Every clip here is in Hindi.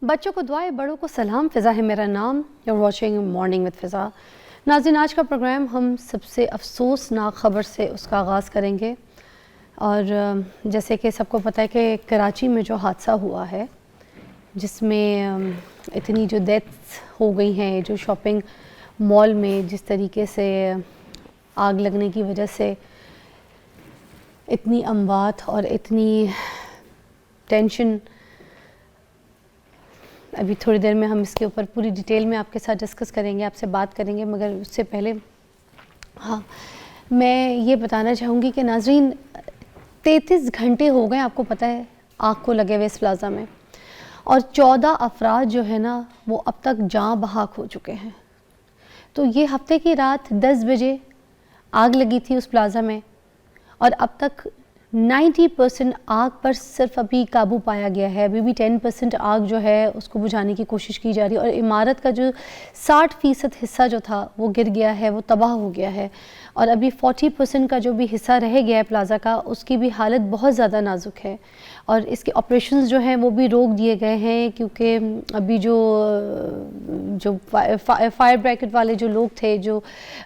बच्चों को दुआएं, बड़ों को सलाम। फ़िज़ा है मेरा नाम। यूर वॉचिंग मॉर्निंग विद फ़िज़ा। नाज़रीन, आज का प्रोग्राम हम सबसे अफसोसनाक ख़बर से उसका आगाज़ करेंगे। और जैसे कि सबको पता है कि कराची में जो हादसा हुआ है जिसमें इतनी जो डेथ्स हो गई हैं, जो शॉपिंग मॉल में जिस तरीके से आग लगने की वजह से इतनी अमवात और इतनी टेंशन, अभी थोड़ी देर में हम इसके ऊपर पूरी डिटेल में आपके साथ डिस्कस करेंगे, आपसे बात करेंगे। मगर उससे पहले मैं ये बताना चाहूँगी कि नाज़रीन 33 घंटे हो गए, आपको पता है, आग को लगे हुए इस प्लाज़ा में, और 14 अफराद जो है ना वो अब तक जाँ बहाक हो चुके हैं। तो ये हफ्ते की रात 10 बजे आग लगी थी उस प्लाज़ा में और अब तक 90% आग पर सिर्फ अभी काबू पाया गया है। अभी भी 10% आग जो है उसको बुझाने की कोशिश की जा रही है और इमारत का जो 60% हिस्सा जो था वो गिर गया है, वो तबाह हो गया है। और अभी 40% का जो भी हिस्सा रह गया है प्लाज़ा का, उसकी भी हालत बहुत ज़्यादा नाजुक है और इसके ऑपरेशंस जो हैं वो भी रोक दिए गए हैं, क्योंकि अभी जो फायर ब्रैकेट वाले जो लोग थे जो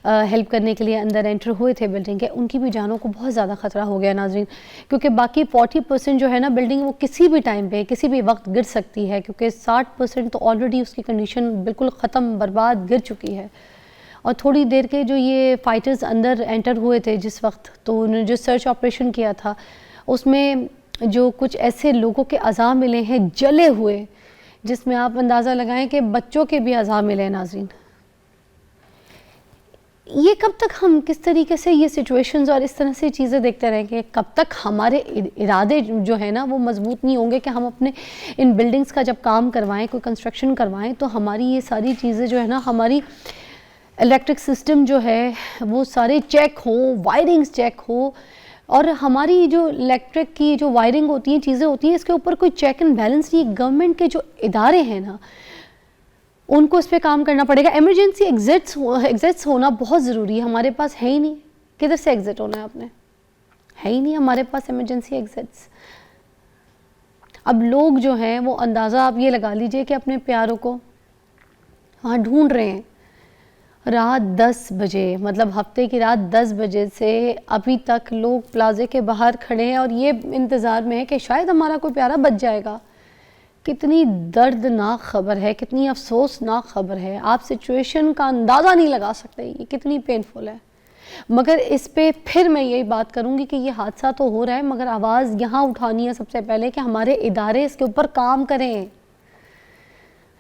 हेल्प करने के लिए अंदर एंटर हुए थे बिल्डिंग के, उनकी भी जानों को बहुत ज़्यादा ख़तरा हो गया नाज़रीन। क्योंकि बाकी 40% जो है ना बिल्डिंग, वो किसी भी टाइम पे किसी भी वक्त गिर सकती है, क्योंकि 60% तो ऑलरेडी उसकी कंडीशन बिल्कुल ख़त्म, बर्बाद, गिर चुकी है। और थोड़ी देर के जो ये फाइटर्स अंदर एंटर हुए थे जिस वक्त, तो उन्होंने जो सर्च ऑपरेशन किया था उसमें जो कुछ ऐसे लोगों के अज़ा मिले हैं जले हुए, जिसमें आप अंदाज़ा लगाएं कि बच्चों के भी अज़ा मिले हैं। नाज़रीन, ये कब तक हम किस तरीके से ये सिचुएशंस और इस तरह से चीज़ें देखते रहेंगे? कब तक हमारे इरादे जो है ना वो मजबूत नहीं होंगे कि हम अपने इन बिल्डिंग्स का जब काम करवाएं, कोई कंस्ट्रक्शन करवाएं, तो हमारी ये सारी चीज़ें जो है ना, हमारी इलेक्ट्रिक सिस्टम जो है वो सारे चेक हो, वायरिंग्स चेक हो, और हमारी जो इलेक्ट्रिक की जो वायरिंग होती हैं, चीज़ें होती हैं, इसके ऊपर कोई चेक एंड बैलेंस नहीं। गवर्नमेंट के जो इदारे हैं ना, उनको इस पर काम करना पड़ेगा। इमरजेंसी एग्जिट्स होना बहुत ज़रूरी है। हमारे पास है ही नहीं, किधर से एग्ज़िट होना है आपने, है ही नहीं हमारे पास इमरजेंसी एग्जिट्स। अब लोग जो हैं वो अंदाज़ा आप ये लगा लीजिए कि अपने प्यारों को वहाँ ढूंढ रहे हैं। रात 10 बजे, मतलब हफ्ते की रात 10 बजे से अभी तक लोग प्लाजे के बाहर खड़े हैं और ये इंतज़ार में है कि शायद हमारा कोई प्यारा बच जाएगा। कितनी दर्दनाक ख़बर है, कितनी अफसोसनाक ख़बर है। आप सिचुएशन का अंदाज़ा नहीं लगा सकते ये कितनी पेनफुल है। मगर इस पे फिर मैं यही बात करूँगी कि ये हादसा तो हो रहा है, मगर आवाज़ यहाँ उठानी है सबसे पहले कि हमारे इदारे इसके ऊपर काम करें।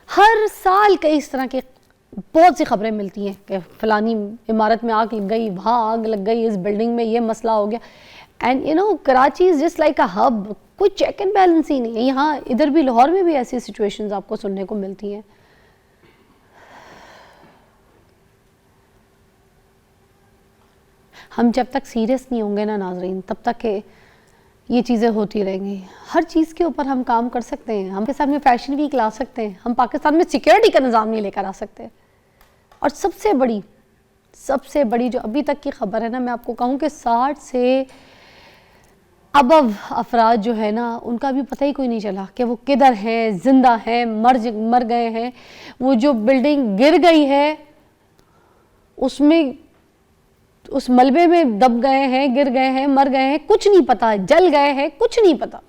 हर साल कई इस तरह के बहुत सी खबरें मिलती हैं कि फ़लानी इमारत में आग लग गई, वहाँ आग लग गई, इस बिल्डिंग में ये मसला हो गया। And you know, Karachi is just like a hub. कोई चेक एंड बैलेंस ही नहीं है यहाँ। इधर भी, लाहौर में भी ऐसी सिचुएशंस आपको सुनने को मिलती हैं। हम जब तक सीरियस नहीं होंगे ना नाज़रीन, तब तक के ये चीज़ें होती रहेंगी। हर चीज़ के ऊपर हम काम कर सकते हैं। हम पाकिस्तान में फैशन वीक ला सकते हैं, हम पाकिस्तान में सिक्योरिटी का निज़ाम नहीं लेकर आ सकते। और सबसे बड़ी जो अभी तक की खबर है ना, मैं आपको कहूँ कि 60 से अबव अफराद जो है ना, उनका भी पता ही कोई नहीं चला कि वो किधर हैं, जिंदा हैं, मर गए हैं। वो जो बिल्डिंग गिर गई है उसमें, उस मलबे में दब गए हैं, गिर गए हैं, मर गए हैं, कुछ नहीं पता, जल गए हैं, कुछ नहीं पता।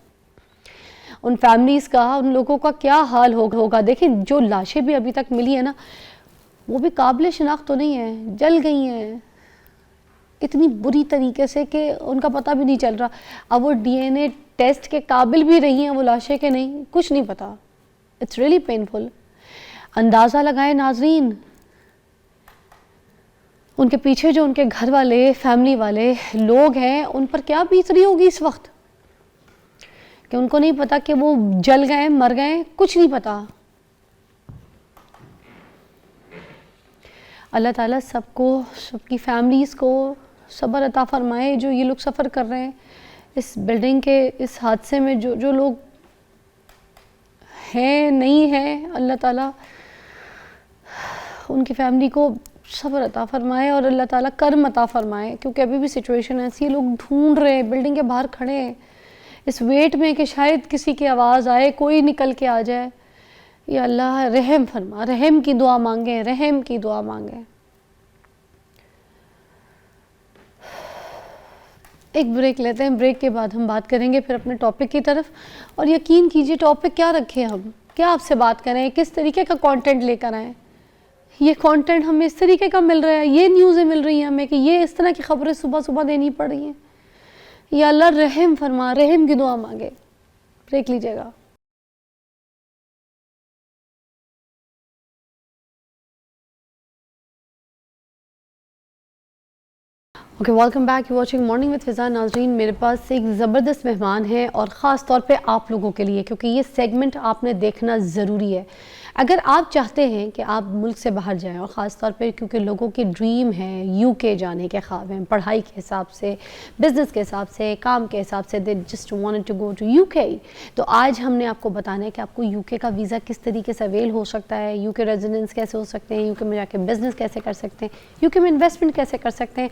उन फैमिलीज़ का, उन लोगों का क्या हाल होगा। देखिए, जो लाशें भी अभी तक मिली है ना, वो भी काबिल शनाख्त तो नहीं है, जल गई हैं इतनी बुरी तरीके से कि उनका पता भी नहीं चल रहा। अब वो DNA टेस्ट के काबिल भी रही हैं वो लाशें के नहीं, कुछ नहीं पता। It's really painful. अंदाज़ा लगाएं नाजरीन, उनके पीछे जो उनके घर वाले, फैमिली वाले लोग हैं, उन पर क्या बीत रही होगी इस वक्त, कि उनको नहीं पता कि वो जल गए, मर गए, कुछ नहीं पता। अल्लाह ताला सबको, सबकी फैमिलीज़ को सब्र अता फ़रमाए जो ये लोग सफ़र कर रहे हैं इस बिल्डिंग के इस हादसे में। जो लोग हैं, नहीं हैं, अल्लाह ताला उनकी फैमिली को सब्र अता फ़रमाए और अल्लाह ताला कर्म अता फ़रमाए, क्योंकि अभी भी सिचुएशन ऐसी है। लोग ढूंढ रहे हैं, बिल्डिंग के बाहर खड़े हैं इस वेट में कि शायद किसी की आवाज़ आए, कोई निकल के आ जाए। या अल्लाह रहम फरमा, रहम की दुआ मांगे, रहम की दुआ मांगे। एक ब्रेक लेते हैं, ब्रेक के बाद हम बात करेंगे फिर अपने टॉपिक की तरफ। और यकीन कीजिए टॉपिक क्या रखें हम, क्या आपसे बात करें, किस तरीके का कंटेंट लेकर आएँ। ये कंटेंट हमें इस तरीके का मिल रहा है, ये न्यूज़ें मिल रही हैं हमें कि ये इस तरह की खबरें सुबह सुबह देनी पड़ रही हैं। या अल्लाह रहम फरमा, रहम की दुआ मांगे। ब्रेक लीजिएगा। Okay, welcome back, you watching morning with Fiza. नाज़रीन, मेरे पास एक ज़बरदस्त मेहमान है और ख़ास तौर पे आप लोगों के लिए, क्योंकि ये सेगमेंट आपने देखना ज़रूरी है। अगर आप चाहते हैं कि आप मुल्क से बाहर जाएं, और ख़ास तौर पे क्योंकि लोगों की ड्रीम है यूके जाने के ख्वाब हैं, पढ़ाई के हिसाब से, बिज़नेस के हिसाब से, काम के हिसाब से, they just wanted to go to UK. तो आज हमने आपको बताना है कि आपको यूके का वीज़ा किस तरीके से अवेल हो सकता है, यूके रेजिडेंस कैसे हो सकते हैं, यूके में जाके बिज़नेस कैसे कर सकते हैं, यूके में इन्वेस्टमेंट कैसे कर सकते हैं,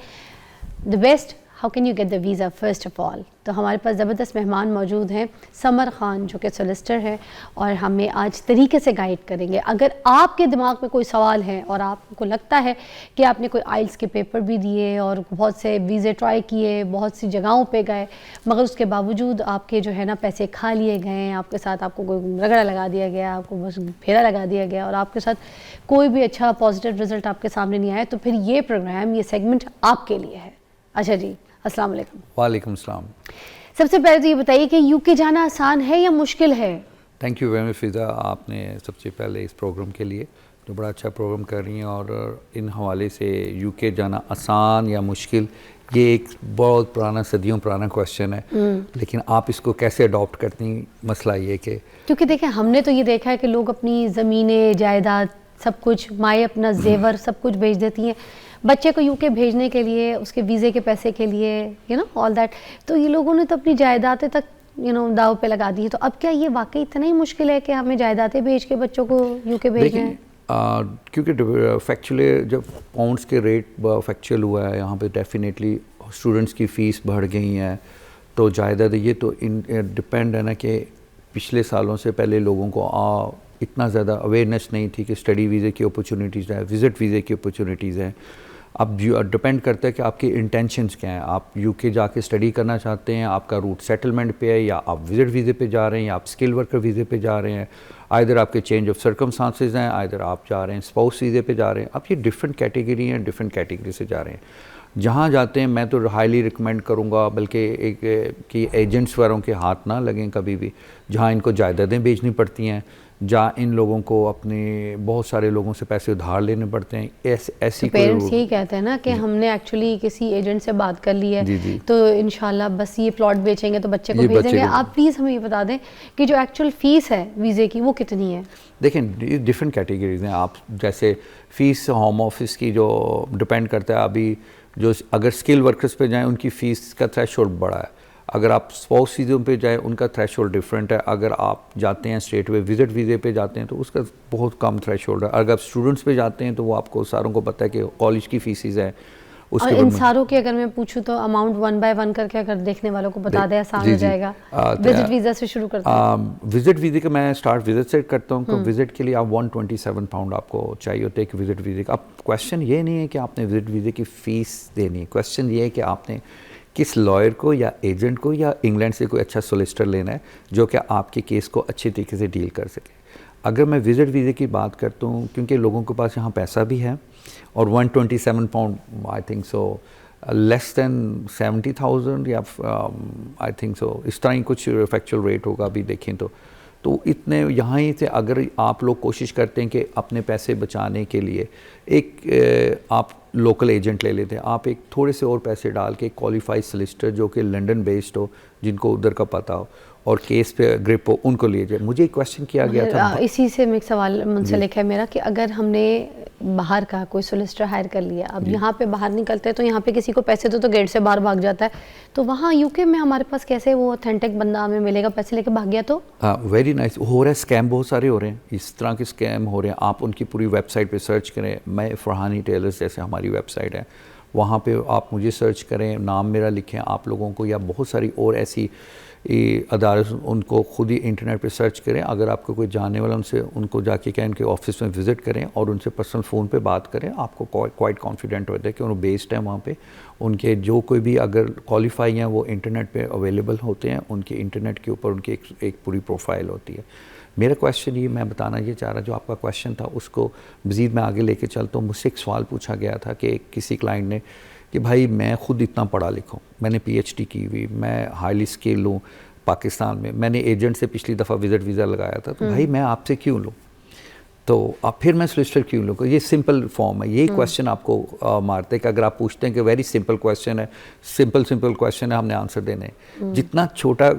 the best, how can you get the visa first of all. तो हमारे पास ज़बरदस्त मेहमान मौजूद हैं, समर ख़ान जो कि सोलिसिटर है और हमें आज तरीके से गाइड करेंगे। अगर आपके दिमाग में कोई सवाल है और आपको लगता है कि आपने कोई आइल्स के पेपर भी दिए और बहुत से वीज़े ट्राई किए, बहुत सी जगहों पे गए, मगर उसके बावजूद आपके जो है ना पैसे खा लिए गए, आपके साथ आपको कोई रगड़ा लगा दिया गया, आपको बस फेरा लगा दिया गया और आपके साथ कोई भी अच्छा पॉजिटिव रिजल्ट आपके सामने नहीं आया, तो फिर ये प्रोग्राम, ये सेगमेंट आपके लिए है। अच्छा जी, अस्सलाम वालेकुम। वालेकुम सलाम। सबसे पहले तो ये बताइए कि यूके जाना आसान है या मुश्किल है? थैंक यू वेरी मच फिज़ा, आपने सबसे पहले इस प्रोग्राम के लिए तो बड़ा अच्छा प्रोग्राम कर रही हैं। और इन हवाले से यूके जाना आसान या मुश्किल, ये एक बहुत पुराना, सदियों पुराना क्वेश्चन है, लेकिन आप इसको कैसे अडॉप्ट करती, मसला ये कि क्योंकि देखें, हमने तो ये देखा है कि लोग अपनी ज़मीनें, जायदाद, सब कुछ, माएँ अपना जेवर सब कुछ भेज देती हैं बच्चे को यूके भेजने के लिए, उसके वीज़े के पैसे के लिए, यू नो ऑल दैट। तो ये लोगों ने तो अपनी जायदादें तक दाव पे लगा दी है। तो अब क्या ये वाकई इतना ही मुश्किल है कि हमें जायदादें भेज के बच्चों को यूके भेजना है? क्योंकि फैक्चुअली जब पाउंड्स के रेट फैक्चुअल हुआ है यहाँ पे, डेफिनेटली स्टूडेंट्स की फ़ीस बढ़ गई हैं, तो जायदाद ये तो डिपेंड है ना कि पिछले सालों से पहले लोगों को इतना ज़्यादा अवेयरनेस नहीं थी कि स्टडी वीज़े की अपॉर्चुनिटीज़ हैं, विज़िट वीज़े की अपॉर्चुनिटीज़ हैं। अब डिपेंड करता है कि आपके इंटेंशंस क्या हैं। आप यूके जाके स्टडी करना चाहते हैं, आपका रूट सेटलमेंट पे है, या आप विज़िट वीज़े पे जा रहे हैं, या आप स्किल वर्कर वीज़े पे जा रहे हैं, आइदर आपके चेंज ऑफ सर्कमस्टांसेस हैं, आइदर आप जा रहे हैं स्पाउस वीज़े पे जा रहे हैं। अब ये डिफरेंट कैटेगरी हैं, डिफरेंट कैटेगरी से जा रहे हैं। जहाँ जाते हैं मैं तो हाईली रिकमेंड करूँगा, बल्कि एक कि एजेंट्स वालों के हाथ ना लगें कभी भी, जहाँ इनको जायदादें बेचनी पड़ती हैं, जहाँ इन लोगों को अपने बहुत सारे लोगों से पैसे उधार लेने पड़ते हैं। ऐसी तो पेरेंट्स यही कहते हैं ना कि हमने एक्चुअली किसी एजेंट से बात कर ली है, तो इंशाल्लाह बस ये प्लॉट बेचेंगे तो बच्चे को भेजेंगे। आप प्लीज़ हमें ये बता दें कि जो एक्चुअल फ़ीस है वीज़े की वो कितनी है? देखें, डिफरेंट कैटेगरीज हैं। आप जैसे फ़ीस होम ऑफिस की जो डिपेंड करता है, अभी जो अगर स्किल वर्कर्स पे जाएँ उनकी फ़ीस का थ्रेशोल्ड बड़ा है। अगर आप स्पाउस वीज़ों पे जाएँ उनका थ्रेशोल्ड डिफरेंट है। अगर आप जाते हैं स्ट्रेट वे विज़िट वीज़े पे जाते हैं तो उसका बहुत कम थ्रेशोल्ड है। अगर आप स्टूडेंट्स पे जाते हैं तो वो आपको सारों को पता है कि कॉलेज की फ़ीसिस हैं। और इन सारों की अगर मैं पूछूं तो अमाउंट 1 बाय 1 करके अगर देखने वालों को बता दें, आसान हो जाएगा। विजिट वीज़ा से शुरू करते हैं। विजिट वीज़े का मैं स्टार्ट विजिट से करता हूँ। तो विजिट के लिए आप 127 पाउंड आपको चाहिए होते हैं कि विजिट वीज़े का। अब क्वेश्चन ये नहीं है कि आपने विजिट वीज़े की फ़ीस देनी है, क्वेश्चन ये है कि आपने किस लॉयर को या एजेंट को या इंग्लैंड से कोई अच्छा सोलिसिटर लेना है जो कि आपके केस को अच्छे तरीके से डील कर सके। अगर मैं विज़िट वीज़े की बात करता हूँ, क्योंकि लोगों के पास यहाँ पैसा भी है, और 127 pound I think so less than 70,000 या आई थिंक सो इस तरह ही कुछ फैक्चुअल रेट होगा अभी देखें तो इतने यहाँ ही से अगर आप लोग कोशिश करते हैं कि अपने पैसे बचाने के लिए एक आप लोकल एजेंट ले लेते हैं, आप एक थोड़े से और पैसे डाल के क्वालिफाइड सोलिसिटर जो कि लंदन बेस्ड हो, जिनको उधर का पता हो और केस पे ग्रिप हो, उनको लिए जाए। मुझे एक क्वेश्चन किया गया था, इसी से एक सवाल मुंसलिक है मेरा कि अगर हमने बाहर का कोई सोलिसिटर हायर कर लिया, अब यहाँ पे बाहर निकलते हैं तो यहाँ पे किसी को पैसे दो तो गेट से बाहर भाग जाता है, तो वहाँ यूके में हमारे पास कैसे वो ऑथेंटिक बंदा हमें मिलेगा? पैसे लेके भाग गया तो? वेरी नाइस हो रहा है, स्कैम बहुत सारे हो रहे हैं, इस तरह के स्कैम हो रहे हैं। आप उनकी पूरी वेबसाइट पे सर्च करें, मैं फरहानी टेलर्स जैसे हमारी वेबसाइट है, वहाँ पे आप मुझे सर्च करें, नाम मेरा लिखें आप लोगों को, या बहुत सारी और ऐसी ये अदारे उनको खुद ही इंटरनेट पे सर्च करें। अगर आपको कोई जानने वाला उनसे उनको जाके कहें उनके ऑफिस में विज़िट करें और उनसे पर्सनल फ़ोन पे बात करें। आपको क्वाइट कॉन्फिडेंट होता है कि उन्होंने बेस्ड है वहाँ पे, उनके जो कोई भी अगर क्वालिफाई हैं वो इंटरनेट पे अवेलेबल होते हैं, उनके इंटरनेट के ऊपर उनकी एक पूरी प्रोफाइल होती है। मेरा क्वेश्चन ये मैं बताना ये चाह रहा, जो आपका क्वेश्चन था उसको मज़ीद मैं आगे लेके चलता हूँ। मुझसे एक सवाल पूछा गया था कि किसी क्लाइंट ने कि भाई मैं खुद इतना पढ़ा लिखा हूँ, मैंने PhD की हुई, मैं हाईली स्किल हूँ पाकिस्तान में, मैंने एजेंट से पिछली दफ़ा विज़िट वीज़ा लगाया था, तो भाई मैं आपसे क्यों लूँ, तो अब फिर मैं सोलिसिटर क्यों लूँ? ये सिंपल फॉर्म है, यही क्वेश्चन आपको मारते हैं कि अगर आप पूछते हैं कि वेरी सिंपल क्वेश्चन है, सिंपल क्वेश्चन है, हमने आंसर देने हैं। जितना छोटा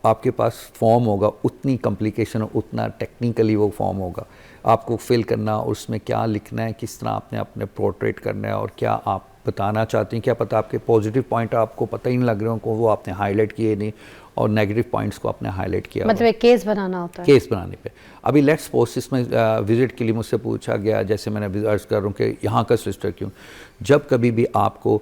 आपके पास फॉर्म होगा उतनी कॉम्प्लिकेशन, उतना टेक्निकली वो फॉर्म होगा, आपको फिल करना, उसमें क्या लिखना है, किस तरह आपने अपने पोर्ट्रेट करना है और क्या आप बताना चाहते हैं, क्या पता आपके पॉजिटिव पॉइंट आपको पता ही नहीं लग रहे हो, वो आपने हाईलाइट किए नहीं और नेगेटिव पॉइंट्स को आपने हाईलाइट किया, मतलब एक केस बनाना होता है। केस बनाने पे अभी लेट्स सपोज इसमें विजिट के लिए मुझसे पूछा गया, जैसे मैंने अर्ज कर रहा हूँ कि यहाँ का सिस्टर क्यों, जब कभी भी आपको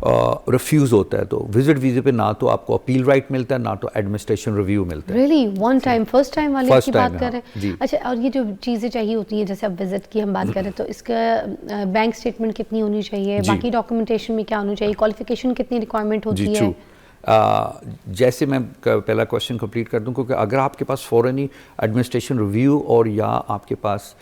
रिफ्यूज़ होता है तो विजिट वीज़े पे ना तो आपको अपील राइट मिलता है, ना तो एडमिनिस्ट्रेशन रिव्यू मिलता है। Really one time first time वाले First की time, बात कर रहे जी। हैं। अच्छा, और ये जो चीज़ें चाहिए होती हैं, जैसे अब विजिट की हम बात करें तो इसका बैंक स्टेटमेंट कितनी होनी चाहिए, जी। बाकी डॉक्यूमेंटेशन में क्या होनी चाहिए, क्वालिफिकेशन कितनी रिक्वायरमेंट होती जी है? ट्रू। जैसे मैं पहला क्वेश्चन कंप्लीट कर दूं, क्योंकि अगर आपके पास फ़ौरन ही एडमिनिस्ट्रेशन रिव्यू और या आपके पास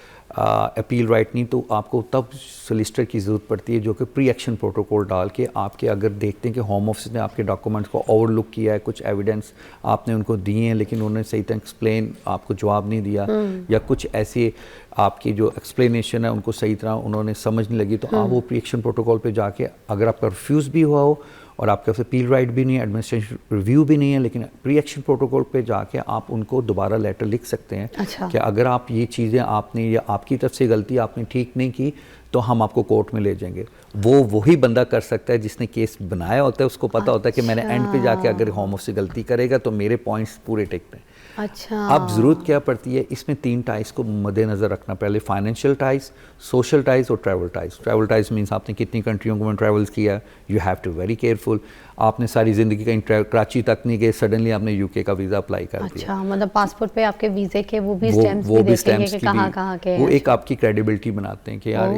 अपील राइट नहीं, तो आपको तब सोलिसिटर की ज़रूरत पड़ती है, जो कि प्री एक्शन प्रोटोकॉल डाल के आपके अगर देखते हैं कि होम ऑफिस ने आपके डॉक्यूमेंट्स को ओवरलुक किया है, कुछ एविडेंस आपने उनको दिए हैं लेकिन उन्होंने सही तरह एक्सप्लेन आपको जवाब नहीं दिया, या कुछ ऐसे आपकी जो एक्सप्लेनेशन है उनको सही तरह उन्होंने समझ नहीं लगी, तो आप वो प्री एक्शन प्रोटोकॉल पे जाके, अगर आपका रिफ्यूज़ भी हुआ हो और आपके पास अपील राइट भी नहीं है, एडमिनिस्ट्रेशन रिव्यू भी नहीं है, लेकिन प्री एक्शन प्रोटोकॉल पे जाके आप उनको दोबारा लेटर लिख सकते हैं। अच्छा। कि अगर आप ये चीज़ें आपने या आपकी तरफ से गलती आपने ठीक नहीं की तो हम आपको कोर्ट में ले जाएंगे। वो वही बंदा कर सकता है जिसने केस बनाया होता है, उसको पता होता है कि मैंने एंड पे जाके अगर होम ऑफिस से गलती करेगा तो मेरे पॉइंट्स पूरे टिकते हैं। अच्छा, अब ज़रूरत क्या पड़ती है, इसमें 3 टाइज को मद्देनज़र रखना, पहले फाइनेंशियल टाइज, सोशल टाइज और travel ties. Travel ties means आपने कितनी कंट्रियों को ट्रैवल किया, you have to very careful. आपने सारी ज़िंदगी कहीं कराची तक नहीं गए, सडनली आपने यूके का वीज़ा अप्लाई कर दिया। अच्छा, मतलब पासपोर्ट पे आपके वीज़े के वो भी स्टैम्प्स भी देखेंगे कि कहाँ के वो हैं। एक आपकी क्रेडिबिलिटी बनाते हैं कि यार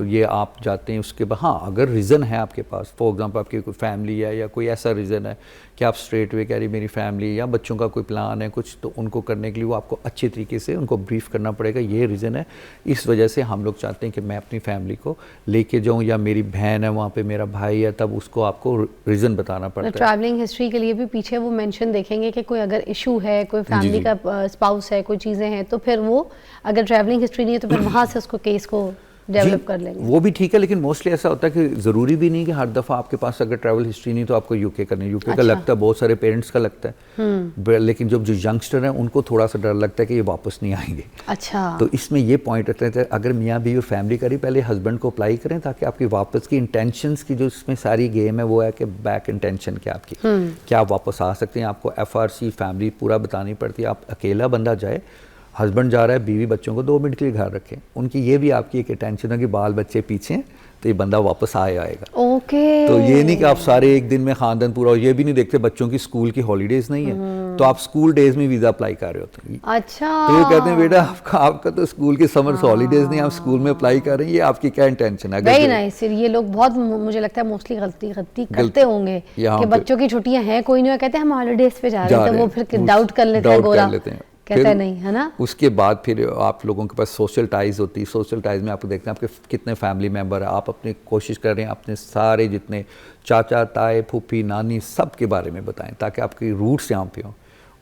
ये आप जाते हैं। उसके बाद हाँ, अगर रीज़न है आपके पास, फॉर एग्जांपल आपकी कोई फैमिली है या कोई ऐसा रीज़न है कि आप स्ट्रेट वे कह रही मेरी फैमिली या बच्चों का कोई प्लान है कुछ, तो उनको करने के लिए वो आपको अच्छे तरीके से उनको ब्रीफ करना पड़ेगा, ये रीज़न है, इस वजह से हम लोग चाहते हैं कि मैं अपनी फैमिली को लेके जाऊँ, या मेरी बहन है वहाँ पे, मेरा भाई है, तब उसको आपको रीज़न बताना पड़ता है। ट्रैवलिंग हिस्ट्री के लिए भी पीछे वो मेंशन देखेंगे कि कोई अगर इशू है, कोई फैमिली का स्पाउस है, कोई चीज़ें हैं, तो फिर वो अगर ट्रैवलिंग हिस्ट्री नहीं है तो फिर वहाँ से उसको केस को डेवलप कर लेंगे। वो भी ठीक है, लेकिन मोस्टली ऐसा होता है कि ज़रूरी भी नहीं कि हर दफ़ा आपके पास अगर ट्रैवल हिस्ट्री नहीं तो आपको यूके करनी। यूके का लगता है, बहुत सारे पेरेंट्स का लगता है, लेकिन जो यंगस्टर हैं उनको थोड़ा सा डर लगता है कि ये वापस नहीं आएंगे। अच्छा, तो इसमें ये पॉइंट रहता है, अगर मियाँ बीवी और फैमिली करी, पहले हस्बैंड को अप्लाई करें ताकि आपकी वापस की इंटेंशंस की जो इसमें सारी गेम है वो है कि बैक इंटेंशन क्या आपकी, क्या आप वापस आ सकते हैं। आपको FRC फैमिली पूरा बतानी पड़ती है। आप अकेला बंदा जाए, हस्बैंड जा रहा है, बीवी बच्चों को 2 मिनट के लिए घर रखें, उनकी ये भी आपकी एक टेंशन है कि बाल बच्चे पीछे हैं तो ये बंदा वापस आएगा। ओके। तो ये नहीं कि आप सारे एक दिन में खानदान पूरा, ये भी नहीं देखते बच्चों की स्कूल की हॉलीडेज नहीं है तो आप स्कूल डेज में वीज़ा अप्लाई कर रहे होते हैं। अच्छा, तो ये कहते हैं बेटा आपका तो स्कूल के समर हॉलीडेज नहीं, आप स्कूल में अप्लाई कर रहे हैं, ये आपकी क्या इंटेंशन है। Very nice. ये लोग बहुत, मुझे लगता है मोस्टली गलती करते होंगे कि बच्चों की छुट्टियां हैं, कोई नहीं, कहते हैं हम हॉलीडेज पे जा रहे हैं, तो वो फिर डाउट कर लेते हैं, गोरा कहता है नहीं, है ना। उसके बाद फिर आप लोगों के पास सोशल टाइज होती है। सोशल टाइज में आपको देखते हैं आपके कितने फैमिली मेम्बर है, आप अपनी कोशिश कर रहे हैं अपने सारे जितने चाचा ताए फूफी नानी सब के बारे में बताएं ताकि आपकी रूट्स यहाँ पे हों।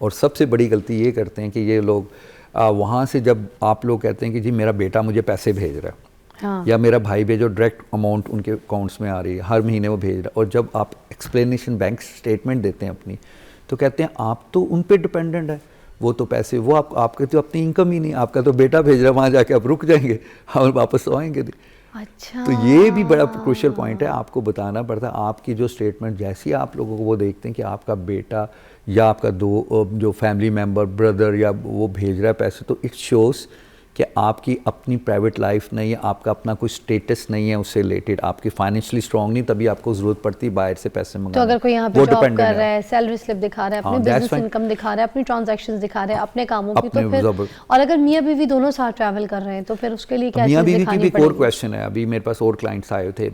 और सबसे बड़ी गलती ये करते हैं कि ये लोग वहाँ से जब आप लोग कहते हैं कि जी मेरा बेटा मुझे पैसे भेज रहा है, हाँ। या मेरा भाई भेजो, डायरेक्ट अमाउंट उनके अकाउंट्स में आ रही है, हर महीने वो भेज रहा है, और जब आप एक्सप्लेनेशन बैंक स्टेटमेंट देते हैं अपनी, तो कहते हैं आप तो उन पे डिपेंडेंट है, वो तो पैसे वो आपके तो अपनी इनकम ही नहीं, आपका तो बेटा भेज रहा है, वहाँ जाके आप रुक जाएंगे, हम वापस तो आएंगे नहीं। अच्छा, तो ये भी बड़ा क्रूशियल पॉइंट है, आपको बताना पड़ता है। आपकी जो स्टेटमेंट जैसी आप लोगों को वो देखते हैं कि आपका बेटा या आपका जो फैमिली मेम्बर ब्रदर या वो भेज रहा है पैसे, तो इट शोज़ कि आपकी अपनी प्राइवेट लाइफ नहीं है, आपका अपना कोई स्टेटस नहीं है उससे रिलेटेड, आपकी फाइनेंशियली स्ट्रॉन्ग नहीं, तभी आपको ज़रूरत पड़ती है बाहर से पैसे मंगाने। तो अगर कोई यहाँ पे जॉब कर रहा है, सैलरी स्लिप दिखा रहा है, अपनी बिजनेस इनकम दिखा रहा है, अपनी ट्रांजैक्शंस दिखा रहा है, अपने कामों की, तो फिर और अगर मियाँ बीवी दोनों साथ ट्रैवल कर रहे हैं तो फिर उसके लिए क्या मियाँ चीज़ बीवी की दिखानी भी एक और पड़ेगी? क्वेश्चन है। अभी मेरे पास और क्लाइंट्स आए थे,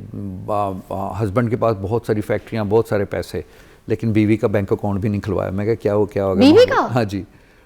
हस्बैंड के पास बहुत सारी फैक्ट्रियाँ, बहुत सारे पैसे, लेकिन बीवी का बैंक अकाउंट भी नहीं खुलवाया। मैं कहा क्या होगा बीवी का? हाँ जी,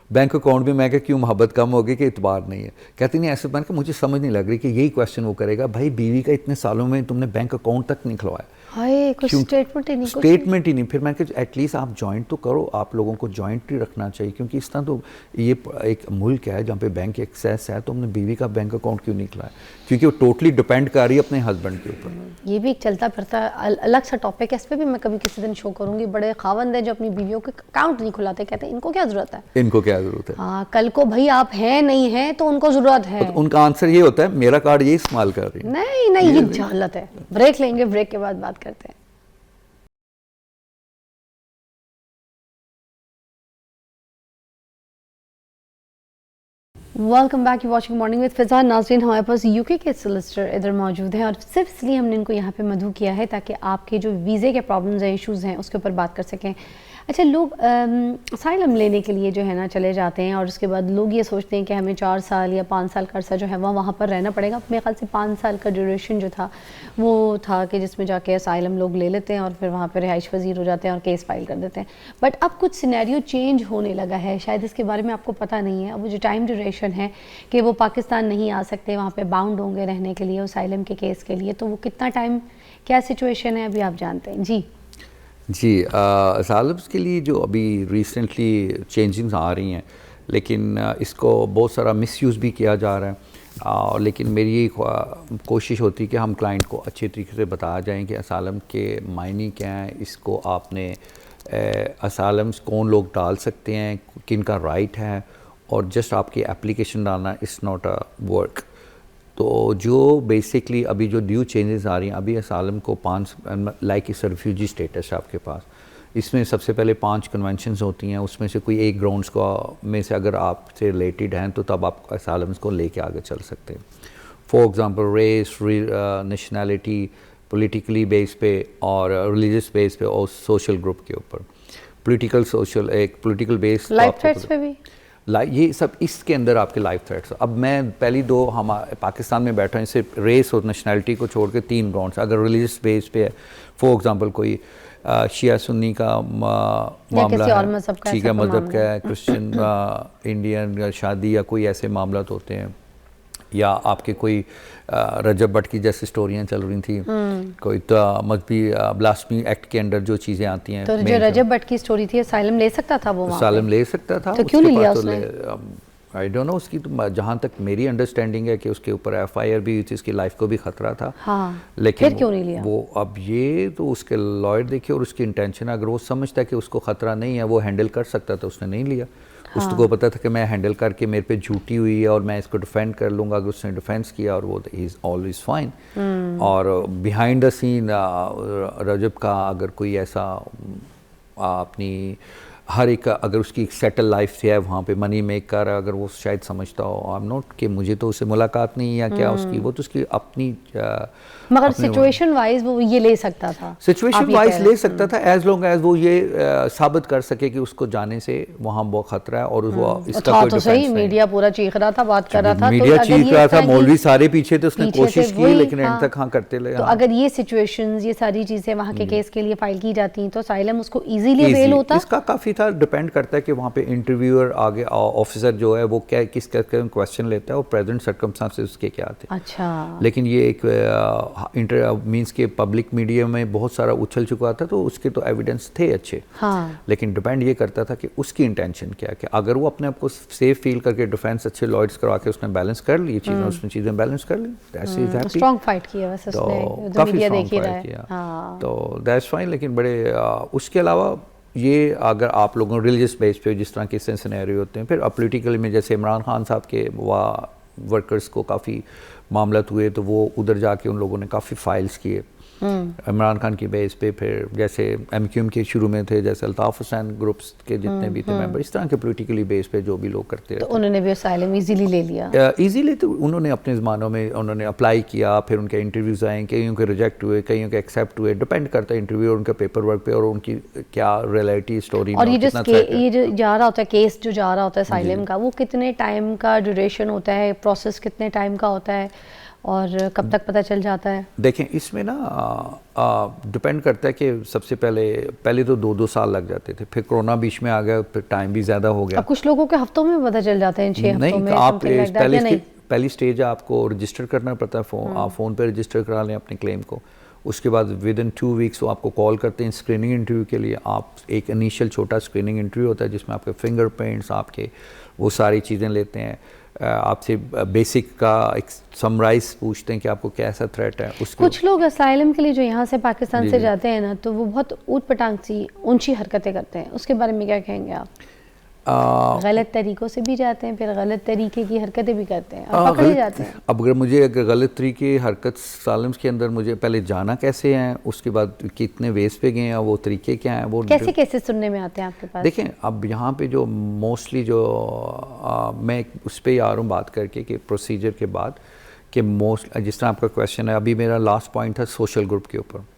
बैंक अकाउंट भी। मैं कहा क्यों, मोहब्बत कम होगी कि इतबार नहीं है? कहती नहीं ऐसे। मैंने कहा मुझे समझ नहीं लग रही कि यही क्वेश्चन वो करेगा, भाई बीवी का इतने सालों में तुमने बैंक अकाउंट तक नहीं खुलवाया, हाय कुछ स्टेटमेंट ही नहीं, स्टेटमेंट ही नहीं। फिर मैं कहा एटलीस्ट आप जॉइंट तो करो, आप लोगों को जॉइंट ही रखना चाहिए, क्योंकि इस तरह तो ये एक मुल्क है जहाँ पे बैंक एक्सेस है, तो हमने बीवी का बैंक अकाउंट क्यों नहीं खुलाया? क्योंकि वो टोटली डिपेंड कर रही है अपने हस्बैंड के ऊपर। ये भी एक चलता फिरता अलग सा टॉपिक है, इस पर भी मैं कभी किसी दिन शो करूंगी। बड़े खावंद हैं जो अपनी बीवियों के अकाउंट नहीं खुलाते, कहते हैं इनको क्या जरूरत है, इनको क्या जरूरत है। हाँ, कल को भाई आप हैं नहीं हैं तो उनको जरूरत है। तो उनका आंसर ये होता है मेरा कार्ड ये इस्तेमाल कर रही है। नहीं ये जहालत है। ब्रेक लेंगे, ब्रेक के बाद बात करते हैं। Welcome back, you watching morning with Fiza. नाज़रीन, हमारे पास यूके के सोलिसिटर इधर मौजूद हैं और सिर्फ इसलिए हमने इनको यहाँ पे मदऊ किया है ताकि आपके जो वीज़े के प्रॉब्लम्स हैं, इश्यूज़ हैं, उसके ऊपर बात कर सकें। अच्छा, लोग असाइलम लेने के लिए जो है ना चले जाते हैं और उसके बाद लोग ये सोचते हैं कि हमें 4 साल या 5 साल का अर्सा जो है वहाँ पर रहना पड़ेगा। मेरे ख्याल से 5 साल का ड्यूरेशन जो था वो था कि जिसमें जाके असाइलम लोग ले लेते हैं और फिर वहाँ पर रिहाइश पजीर हो जाते हैं और केस फाइल कर देते हैं। बट अब कुछ सिनेरियो चेंज होने लगा है, शायद इसके बारे में आपको पता नहीं है। अब वो जो टाइम ड्यूरेशन है कि वो पाकिस्तान नहीं आ सकते, वहाँ पे बाउंड होंगे रहने के लिए असाइलम के केस के लिए, तो वो कितना टाइम, क्या सिचुएशन है अभी आप जानते हैं? जी असाइलम्स के लिए जो अभी रिसेंटली चेंजिंग्स आ रही हैं, लेकिन इसको बहुत सारा मिसयूज़ भी किया जा रहा है। लेकिन मेरी ये कोशिश होती है कि हम क्लाइंट को अच्छे तरीके से बताया जाए कि असाइलम के मायने क्या हैं, इसको आपने असाइलम्स कौन लोग डाल सकते हैं, किन का राइट है, और जस्ट आपकी एप्लीकेशन डालना इज़ नॉट अ वर्क। तो जो बेसिकली अभी जो न्यू चेंजेस आ रही हैं, अभी असाइलम को 5 लाइक इस रिफ्यूजी स्टेटस है आपके पास, इसमें सबसे पहले 5 कन्वेंशंस होती हैं, उसमें से कोई एक ग्राउंड्स को में से अगर आपसे रिलेटेड हैं तो तब आप असाइलम्स को लेके आगे चल सकते हैं। For example race, nationality, politically base पे और रिलीजियस बेस पे और सोशल ग्रुप के ऊपर। एक पॉलिटिकल बेस, लाइफ थ्रेट्स पे भी ये सब इसके अंदर आपके लाइफ थ्रेट्स। अब मैं पहली 2 हम पाकिस्तान में बैठा हूँ, सिर्फ रेस और नेशनैलिटी को छोड़ के 3 ग्राउंड्स। अगर रिलीजियस बेस पे है, फॉर एग्जांपल कोई शिया सुन्नी का मामला है, ठीक है, मज़हब का है, क्रिश्चियन इंडियन या शादी या कोई ऐसे मामला होते हैं, या आपके कोई रजब भट्ट की जैसे स्टोरियाँ चल रही थी, कोई तो मजहबी ब्लास्फेमी एक्ट के अंदर जो चीज़ें आती हैं। तो जो रजब भट्ट की स्टोरी थी, असाइलम ले सकता था वो? असाइलम ले सकता था, तो क्यों नहीं लिया उसने? I don't know. उसकी तो जहाँ तक मेरी अंडरस्टैंडिंग है कि उसके ऊपर FIR भी हुई थी, उसकी लाइफ को भी ख़तरा था। हाँ, लेकिन फिर क्यों नहीं लिया वो? अब ये तो उसके लॉयर देखिए और उसकी इंटेंशन, अगर वो समझता है कि उसको ख़तरा नहीं है, वो हैंडल कर सकता था, उसने नहीं लिया। हाँ। उसको पता था कि मैं हैंडल करके मेरे पे झूठी हुई है और मैं इसको डिफेंड कर लूँगा। अगर उसने डिफेंस किया और वो ही इज़ ऑलवेज फाइन। और बिहाइंड द सीन रजब का अगर कोई ऐसा अपनी हर एक, अगर उसकी सेटल लाइफ है वहाँ पे, मनी मेकर, अगर वो शायद समझता हो, आई एम नॉट कि मुझे तो उससे मुलाकात नहीं या क्या उसकी, वो तो उसकी अपनी मगर सिचुएशन वाइज वो ये ले सकता था, सिचुएशन वाइज ले सकता था, एज लॉन्ग एज वो ये साबित कर सके कि उसको जाने से वहाँ बहुत खतरा है और वो इसका कोई तो सही मीडिया पूरा चीख रहा था, बात कर रहा था, मीडिया चीख रहा था, मौलवी सारे पीछे थे, उसने कोशिश की लेकिन एंड तक हाँ करते रहे। तो अगर ये सिचुएशंस, ये सारी चीजें वहाँ के केस के लिए फाइल की जाती तो असाइलम उसको इजीली अवेल होता। इसका काफी था, डिपेंड करता है कि वहाँ पे इंटरव्यूअर आगे ऑफिसर जो है वो क्या किस क्वेश्चन लेता है और प्रेजेंट सर्कमस्टांसेस उसके क्या थे। अच्छा, लेकिन ये एक मींस के पब्लिक मीडिया में बहुत सारा उछल चुका था, तो उसके तो एविडेंस थे अच्छे। हाँ। लेकिन डिपेंड ये करता था कि उसकी इंटेंशन क्या है, कि अगर वो अपने आप को सेफ फील करके डिफेंस अच्छे लॉयर्स करवा के उसने बैलेंस कर ली चीज़ें, उसने चीज़ें बैलेंस कर ली, स्ट्रॉन्ग फाइट किया वैसे उसने, जो मीडिया देख ही रहा है। हाँ। तो दैट्स फाइन। लेकिन बड़े उसके अलावा ये अगर आप लोगों रिलीजियस बेस पे जिस तरह के सिनेरियो होते हैं, फिर पॉलिटिकल में जैसे इमरान खान साहब के वर्कर्स को काफ़ी मामला हुए, तो वो उधर जाके उन लोगों ने काफ़ी फाइल्स किए इमरान खान की बेस पे, फिर जैसे MQM के शुरू में थे, जैसे अल्ताफ़ हुसैन ग्रुप्स के जितने भी थे मेंबर, इस तरह के पॉलिटिकली बेस पे जो भी लोग करते तो रहते, उन्होंने भी असाइलम इजीली ले लिया। इजीली। तो उन्होंने अपने ज़मानों में उन्होंने अप्लाई किया, फिर उनके इंटरव्यूज़ आए, कईयों के रिजेक्ट हुए, कईयों के एक्सेप्ट हुए, डिपेंड करता है इंटरव्यू और उनके पेपर वर्क पे और उनकी क्या रियलिटी स्टोरी। और ये जो जा रहा होता है केस जो जा रहा होता है असाइलम का, वो कितने टाइम का ड्यूरेशन होता है, प्रोसेस कितने टाइम का होता है और कब तक पता चल जाता है? देखें, इसमें ना डिपेंड करता है कि सबसे पहले तो 2-2 साल लग जाते थे, फिर कोरोना बीच में आ गया, फिर टाइम भी ज़्यादा हो गया। अब कुछ लोगों के हफ्तों में पता चल जाते हैं, 6 हफ्तों में। आप पहली स्टेज आपको रजिस्टर करना पड़ता है, आप फ़ोन पे रजिस्टर करा लें अपने क्लेम को। उसके बाद विद इन 2 वीक्स वो आपको कॉल करते हैं स्क्रीनिंग इंटरव्यू के लिए। आप एक इनिशियल छोटा स्क्रीनिंग इंटरव्यू होता है जिसमें आपके फिंगरप्रिंट्स, आपके वो सारी चीज़ें लेते हैं, आपसे बेसिक का एक समराइज पूछते हैं कि आपको कैसा थ्रेट है। उसके कुछ लोग असाइलम के लिए जो यहाँ से पाकिस्तान से जाते हैं ना, तो वो बहुत ऊट पटांग सी ऊंची हरकतें करते हैं, उसके बारे में क्या कहेंगे आप? गलत तरीक़ों से भी जाते हैं, फिर गलत तरीके की हरकतें भी करते हैं और पकड़े जाते हैं। अब अगर मुझे गलत तरीके हरकत सालम्स के अंदर मुझे पहले जाना कैसे हैं, उसके बाद कितने वेज पे गए हैं, वो तरीके क्या हैं, वो कैसे केसेस सुनने में आते हैं आपके पास? देखें, अब यहाँ पे जो मोस्टली जो मैं उस पर आ रहा हूँ बात करके कि प्रोसीजर के बाद कि मोस्ट जिस तरह आपका क्वेश्चन है, अभी मेरा लास्ट पॉइंट था सोशल ग्रुप के ऊपर।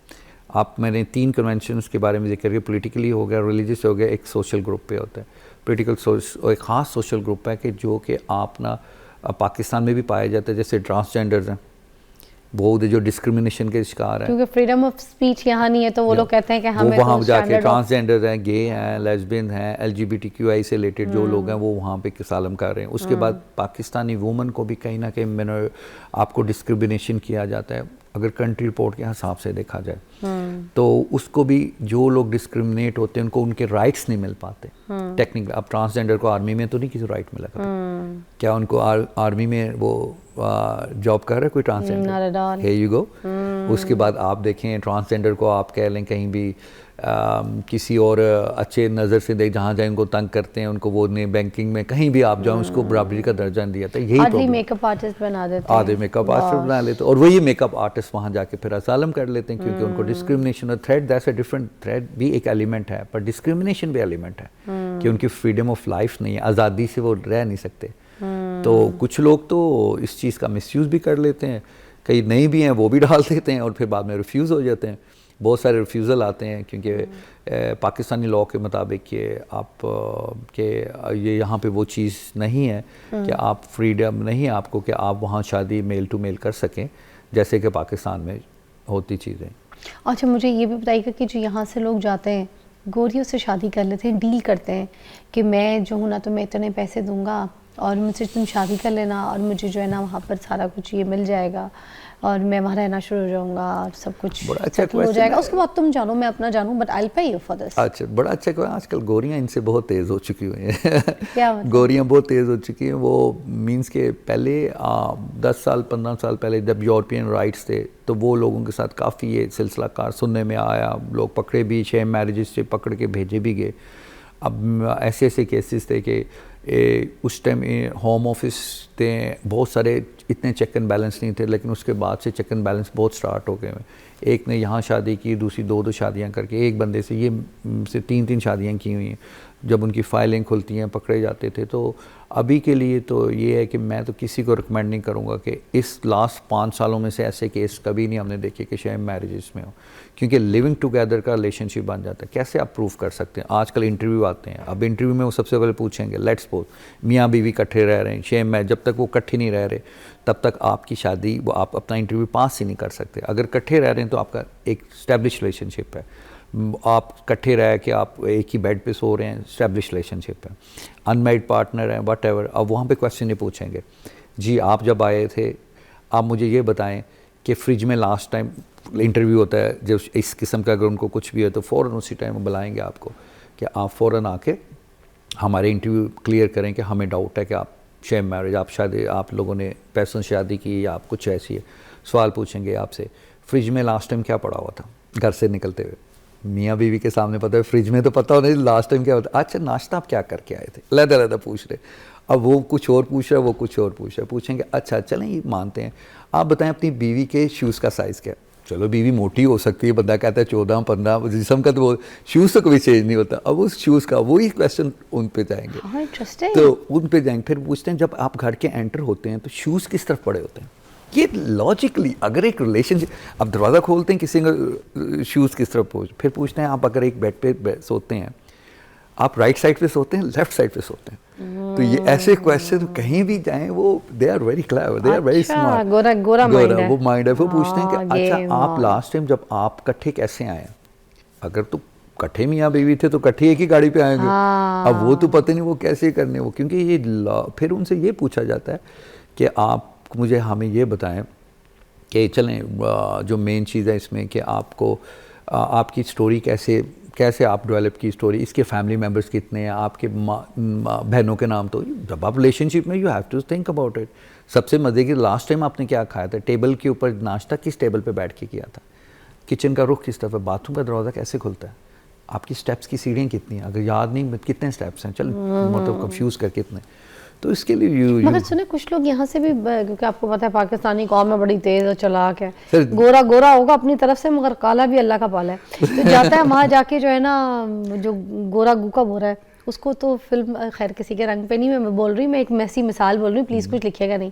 मैंने 3 कन्वेंशन के बारे में जिक्र किया, पॉलिटिकली हो गया, रिलीजियस हो गया, एक सोशल ग्रुप पे होता है। और एक ख़ास सोशल ग्रुप है कि जो कि आप ना पाकिस्तान में भी पाए जाते हैं, जैसे ट्रांसजेंडर्स हैं, वो जो डिस्क्रिमिनेशन के शिकार हैं, क्योंकि फ्रीडम ऑफ स्पीच यहाँ नहीं है, तो वो लोग कहते हैं कि हमें वहाँ जाके ट्रांसजेंडर्स हैं, गे हैं, लेस्बियन हैं, LGBTQI से रिलेटेड जो लोग हैं वो वहाँ पे असाइलम कर रहे हैं। उसके बाद पाकिस्तानी वुमन को भी कहीं ना कहीं आपको डिस्क्रिमिनेशन किया जाता है, अगर कंट्री रिपोर्ट के हिसाब से देखा जाए तो उसको भी जो लोग डिस्क्रिमिनेट होते हैं उनको उनके राइट्स नहीं मिल पाते टेक्निकली। अब ट्रांसजेंडर को आर्मी में तो नहीं किसी राइट मिला करता, क्या उनको आर्मी में वो जॉब कर रहा है कोई ट्रांसजेंडर? Here you go। उसके बाद आप देखें ट्रांसजेंडर को आप कह लें कहीं भी किसी और अच्छे नज़र से देख, जहाँ जाए उनको तंग करते हैं, उनको वो नहीं, बैंकिंग में कहीं भी आप जाओ उसको बराबरी का दर्जा दिया था। यही मेकअप आर्टिस्ट बना देते हैं, आधे मेकअप आर्टिस्ट बना लेते हैं, और वही मेकअप आर्टिस्ट वहाँ जाके फिर असाइलम कर लेते हैं क्योंकि उनको डिस्क्रिमिनेशन और threat, that's a different, threat भी एक एलिमेंट है पर डिस्क्रिमिनेशन भी एलिमेंट है कि उनकी फ्रीडम ऑफ लाइफ नहीं है, आज़ादी से वो रह नहीं सकते। तो कुछ लोग तो इस चीज़ का मिसयूज़ भी कर लेते हैं, कई नहीं भी हैं वो भी डाल देते हैं और फिर बाद में रिफ्यूज़ हो जाते हैं। बहुत सारे रिफ्यूज़ल आते हैं क्योंकि पाकिस्तानी लॉ के मुताबिक कि आप के ये यहाँ पे वो चीज़ नहीं है कि आप फ्रीडम नहीं है आपको कि आप वहाँ शादी मेल टू मेल कर सकें जैसे कि पाकिस्तान में होती चीज़ें। अच्छा, मुझे ये भी बताइएगा कि जो यहाँ से लोग जाते हैं गोरियों से शादी कर लेते हैं, डील करते हैं कि मैं जो हूँ ना तो मैं इतने पैसे दूंगा और मुझसे तुम शादी कर लेना और मुझे जो है ना वहाँ पर सारा कुछ ये मिल जाएगा और मैं वहाँ रहना शुरू हो जाऊँगा और सब कुछ अच्छा हो जाएगा, उसके बाद तुम जानो मैं अपना जानूँ, but I will pay you for this. अच्छा, बड़ा अच्छा क्वेश्चन। आजकल गोरियाँ इनसे बहुत तेज़ हो चुकी हुई हैं क्या मतलब? गोरियाँ बहुत तेज़ हो चुकी हैं। वो मीन्स के पहले 10 साल 15 साल पहले जब यूरोपियन राइट्स थे तो वो लोगों के साथ काफ़ी ये सिलसिला कार सुनने में आया, लोग पकड़े भी, शेम मैरिजेस से पकड़ के भेजे भी गए। अब ऐसे ऐसे केसेस थे कि उस टाइम होम ऑफिस थे, बहुत सारे इतने चेक एंड बैलेंस नहीं थे, लेकिन उसके बाद से चेक एंड बैलेंस बहुत स्टार्ट हो गए। एक ने यहाँ शादी की, दूसरी 2-2 शादियाँ करके, एक बंदे से ये से 3-3 शादियाँ की हुई हैं। जब उनकी फाइलें खुलती हैं पकड़े जाते थे। तो अभी के लिए तो ये है कि मैं तो किसी को रिकमेंड नहीं करूँगा कि इस लास्ट 5 सालों में से ऐसे केस कभी नहीं हमने देखे कि शेम मैरिजेस में हो, क्योंकि लिविंग टुगेदर का रिलेशनशिप बन जाता है। कैसे आप प्रूव कर सकते हैं? आजकल इंटरव्यू आते हैं, अब इंटरव्यू में वो सबसे पहले पूछेंगे लेट्स सपोज मियाँ बीवी इकट्ठे रह रहे हैं, शेम मैरिज, जब तक वो इकट्ठे नहीं रह रहे तब तक आपकी शादी वो आप अपना इंटरव्यू पास ही नहीं कर सकते। अगर इकट्ठे रह रहे हैं तो आपका एक स्टैब्लिश रिलेशनशिप है, आप इकट्ठे रह के आप एक ही बेड पे सो रहे हैं, स्टैब्लिश रिलेशनशिप है। अनमैरिड पार्टनर है, वट एवर, अब वहाँ पे क्वेश्चन ये पूछेंगे, जी आप जब आए थे आप मुझे ये बताएं कि फ्रिज में लास्ट टाइम इंटरव्यू होता है जब इस किस्म का, अगर उनको कुछ भी है तो फ़ौरन उसी टाइम बुलाएंगे आपको कि आप फ़ौरन आके हमारे इंटरव्यू क्लियर करें कि हमें डाउट है कि आप शेम मैरिज, आप शादी, आप लोगों ने पैसों से शादी की या आप कुछ ऐसी है। सवाल पूछेंगे आपसे, फ्रिज में लास्ट टाइम क्या पड़ा हुआ था घर से निकलते हुए? मियाँ बीवी के सामने पता है, फ्रिज में तो पता होना लास्ट टाइम क्या होता है। अच्छा नाश्ता आप क्या करके आए थे? लहदा पूछ रहे। अब वो कुछ और पूछ रहा है, वो कुछ और पूछ रहा है। पूछेंगे अच्छा चलें ये मानते हैं, आप बताएं अपनी बीवी के शूज़ का साइज़ क्या है? चलो बीवी मोटी हो सकती है, बंदा कहता है 14-15 जिस्म का, तो वो शूज़ तो कभी चेंज नहीं होता। अब उस शूज़ का वही क्वेश्चन उन पे जाएंगे। हाँ, इंटरेस्टिंग। तो उन पे जाएंगे, फिर पूछते हैं जब आप घर के एंटर होते हैं तो शूज़ किस तरफ पड़े होते हैं। ये लॉजिकली अगर एक रिलेशनशिप, आप दरवाज़ा खोलते हैं किसी का शूज़ किस तरफ पहुँच, फिर पूछते हैं आप अगर एक बेड पे सोते हैं, आप राइट साइड पे सोते हैं लेफ्ट साइड पे सोते हैं। तो ये ऐसे क्वेश्चन कहीं भी जाएं वो they are very clever, they are very smart. गोरा माइंड है, वो माइंड है। वो पूछते हैं कि हाँ, अच्छा आप लास्ट टाइम जब आप इकट्ठे कैसे आए, अगर तो इकट्ठे मियाँ बीवी थे तो इकट्ठे एक ही गाड़ी पे आएंगे। अब वो तो पता नहीं वो कैसे करने, वो क्योंकि ये फिर उनसे ये पूछा जाता है कि आप मुझे हमें ये बताएं कि चलें जो मेन चीज़ है इसमें कि आपको आपकी स्टोरी कैसे आप डेवलप की स्टोरी, इसके फैमिली मेम्बर्स कितने हैं, आपके बहनों के नाम। तो जब आप रिलेशनशिप में you have to think about it. सबसे मज़े की लास्ट टाइम आपने क्या खाया था, टेबल के ऊपर नाश्ता किस टेबल पे बैठ के किया था, किचन का रुख किस तरफ है, बाथरूम का दरवाज़ा कैसे खुलता है, आपकी स्टेप्स की सीढ़ियाँ कितनी हैं, अगर याद नहीं कितने स्टेप्स हैं, चल मतलब कंफ्यूज कर कितने। तो इसके लिए मगर सुने कुछ लोग यहाँ से भी, क्योंकि आपको पता है पाकिस्तानी कौम में बड़ी तेज और चालाक है, गोरा गोरा होगा अपनी तरफ से मगर काला भी अल्लाह का पाला है। तो जाता है वहाँ जाके जो है ना, जो गोरा गूका बोरा है उसको तो फिल्म, खैर किसी के रंग पे नहीं मैं बोल रही, मैं एक मैसी मिसाल बोल रही हूँ, प्लीज़ कुछ लिखिएगा नहीं।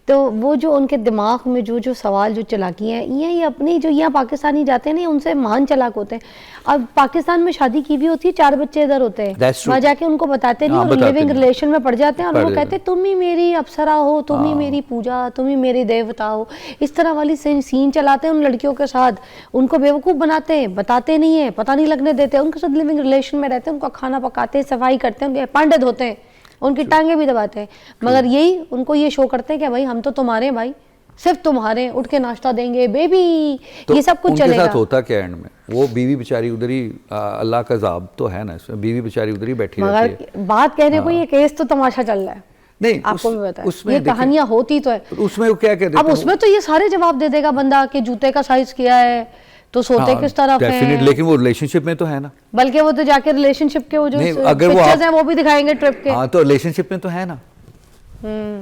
तो वो जो उनके दिमाग में जो सवाल जो चलाकी हैं, ये अपनी जो यहाँ पाकिस्तानी जाते हैं ना, उनसे महान चालाक होते हैं। अब पाकिस्तान में शादी की भी होती है, 4 बच्चे इधर होते हैं, वहाँ जाके उनको बताते नहीं और लिविंग रिलेशन में पड़ जाते हैं और वो कहते हैं तुम ही मेरी अप्सरा हो, तुम ही मेरी पूजा, तुम ही मेरी देवता हो। इस तरह वाली सीन चलाते हैं उन लड़कियों के साथ, उनको बेवकूफ़ बनाते हैं, बताते नहीं है, पता नहीं लगने देते, उनके साथ लिविंग रिलेशन में रहते हैं, उनका खाना पकाते हैं, सफाई करते हैं, उनके पांडे धोते हैं, उनकी टांगे भी दबाते हैं, मगर यही उनको ये शो करते हैं कि भाई हम तो तुम्हारे हैं, भाई सिर्फ तुम्हारे, उठ के नाश्ता देंगे बेबी, तो ये सब कुछ चलेगा। उनके साथ होता क्या एंड में, वो बीवी बेचारी उधर ही, अल्लाह का ज़ाब तो है ना इसमें, बीवी बेचारी उधर ही बैठी रहती है। बात कहने को ये केस तो तमाशा चल रहा है, नहीं आपको भी पता है, ये कहानियां होती तो है। उसमें वो क्या कहते हैं, अब उसमें तो ये सारे जवाब दे देगा बंदा कि जूते का साइज क्या है, तो सोते किस तरफ हैं। लेकिन वो रिलेशनशिप में तो है ना, बल्कि वो तो जाके रिलेशनशिप के वो जो पिक्चर्स हैं वो भी दिखाएंगे ट्रिप के। हाँ, तो रिलेशनशिप में तो है ना।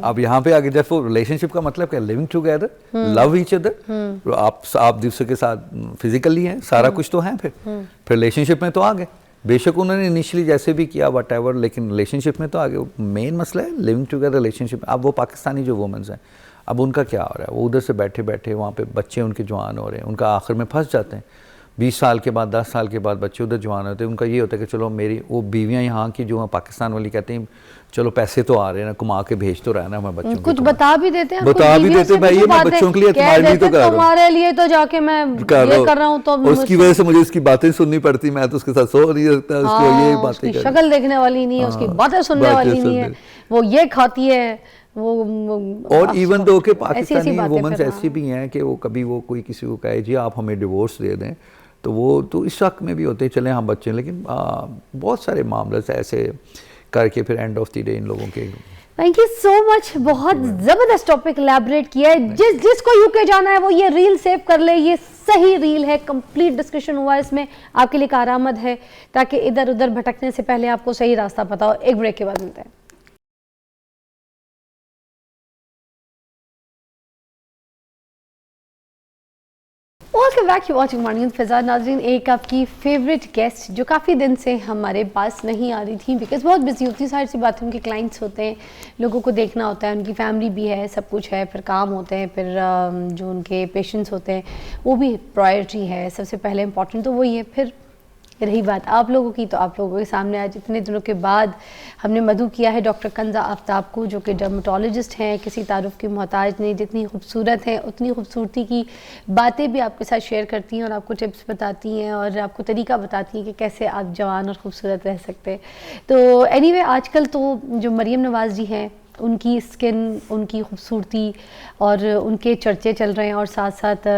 अब यहाँ पे आगे जब रिलेशनशिप का मतलब क्या, living together, love each other, आप दूसरे के साथ फिजिकली हैं, सारा कुछ तो है। फिर रिलेशनशिप में तो आ गए, बेशक उन्होंने इनिशियली जैसे भी किया वट एवर, लेकिन रिलेशनशिप में तो आगे मेन मसला है लिविंग टुगेदर रिलेशनशिप। अब वो पाकिस्तानी जो वुमेन्स हैं, अब उनका क्या हो रहा है, वो उधर से बैठे बैठे वहाँ पे बच्चे उनके जवान हो रहे हैं, उनका आखिर में फंस जाते हैं। 20 साल के बाद 10 साल के बाद बच्चे उधर जवान होते हैं, उनका ये होता है कि चलो मेरी वो बीवियाँ यहाँ की जो पाकिस्तान वाली कहते हैं चलो पैसे तो आ रहे हैं ना, कुमा के भेज तो रहा है ना हमारे बच्चों को, कुछ बता भी देते हैं, बता भी देते भाई ये मैं बच्चों के लिए तुम्हारे लिए तो कर रहा हूँ, तुम्हारे लिए तो जाके मैं ये कर रहा हूँ, तो उसकी वजह से मुझे उसकी बातें सुननी पड़ती, मैं तो उसके साथ सो नहीं सकता, उसको ये बातें, उसकी शक्ल देखने वाली नहीं है, उसकी बातें सुनने वाली नहीं है, वो ये खाती है वो। और इवन दो के पाकिस्तानी वुमेन्स ऐसी भी हैं कि वो कभी वो कोई किसी को कहे जी आप हमें डिवोर्स दे दें, तो वो तो इस शक में भी होते हैं चले हम बच्चे, लेकिन बहुत सारे मामले ऐसे करके फिर end of the day in लोगों के। थैंक यू सो मच, बहुत ज़बरदस्त टॉपिक इलैबोरेट किया है। जिसको यूके जाना है वो ये रील सेव कर ले, ये सही रील है, कंप्लीट डिस्कशन हुआ है इसमें, आपके लिए कारआमद है, ताकि इधर उधर भटकने से पहले आपको सही रास्ता पता हो। एक ब्रेक के बाद मिलते हैं। Welcome back, you watching morning Fiza. नाज़रीन, एक आपकी फेवरेट गेस्ट जो काफ़ी दिन से हमारे पास नहीं आ रही थी, बिकॉज बहुत बिजी होती है, सारी सी बातें, उनके क्लाइंट्स होते हैं, लोगों को देखना होता है, उनकी फैमिली भी है, सब कुछ है, फिर काम होते हैं, फिर जो उनके पेशेंट्स होते हैं वो भी प्रायोरिटी है, सबसे पहले इंपॉर्टेंट तो वही है। फिर रही बात आप लोगों की, तो आप लोगों के सामने आज इतने दिनों के बाद हमने मधु किया है डॉक्टर कंजा आफ्ताब को, जो कि डर्मेटोलॉजिस्ट हैं, किसी तारुफ की मोहताज नहीं, जितनी खूबसूरत हैं उतनी खूबसूरती की बातें भी आपके साथ शेयर करती हैं और आपको टिप्स बताती हैं और आपको तरीका बताती हैं कि कैसे आप जवान और ख़ूबसूरत रह सकते हैं। तो एनीवे, आजकल तो जो मरियम नवाज़ जी हैं उनकी स्किन, उनकी खूबसूरती और उनके चर्चे चल रहे हैं, और साथ साथ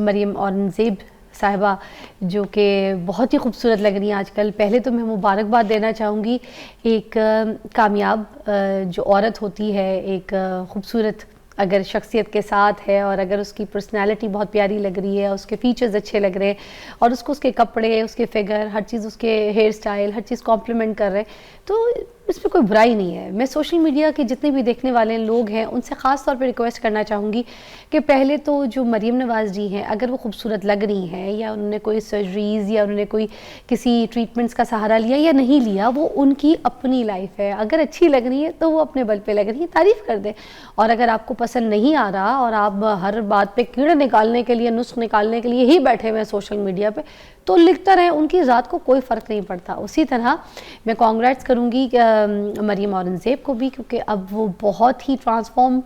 मरियम औरंगज़ेब साहिबा जो कि बहुत ही खूबसूरत लग रही हैं आजकल। पहले तो मैं मुबारकबाद देना चाहूँगी, एक कामयाब जो औरत होती है, एक खूबसूरत अगर शख्सियत के साथ है और अगर उसकी पर्सनैलिटी बहुत प्यारी लग रही है, उसके फीचर्स अच्छे लग रहे हैं और उसको उसके कपड़े, उसके फिगर, हर चीज़, उसके हेयर स्टाइल, हर चीज़ कॉम्प्लीमेंट कर रहे हैं, तो इस पे कोई बुराई नहीं है। मैं सोशल मीडिया के जितने भी देखने वाले लोग हैं उनसे ख़ास तौर पे रिक्वेस्ट करना चाहूँगी कि पहले तो जो मरीम नवाज़ जी हैं, अगर वो खूबसूरत लग रही हैं या उन्होंने कोई सर्जरीज़ या उन्होंने कोई किसी ट्रीटमेंट्स का सहारा लिया या नहीं लिया, वो उनकी अपनी लाइफ है। अगर अच्छी लग रही है तो वो अपने बल पे लग रही है, तारीफ़ कर दें। और अगर आपको पसंद नहीं आ रहा और आप हर बात पे कीड़े निकालने के लिए, नुस्ख निकालने के लिए ही बैठे हुए हैं सोशल मीडिया पे, तो लिखता रहें, उनकी ज़ात को कोई फ़र्क नहीं पड़ता। उसी तरह मैं कांग्रेट्स करूँगी मरीम औरंगज़ेब को भी, क्योंकि अब वो बहुत ही ट्रांसफॉर्म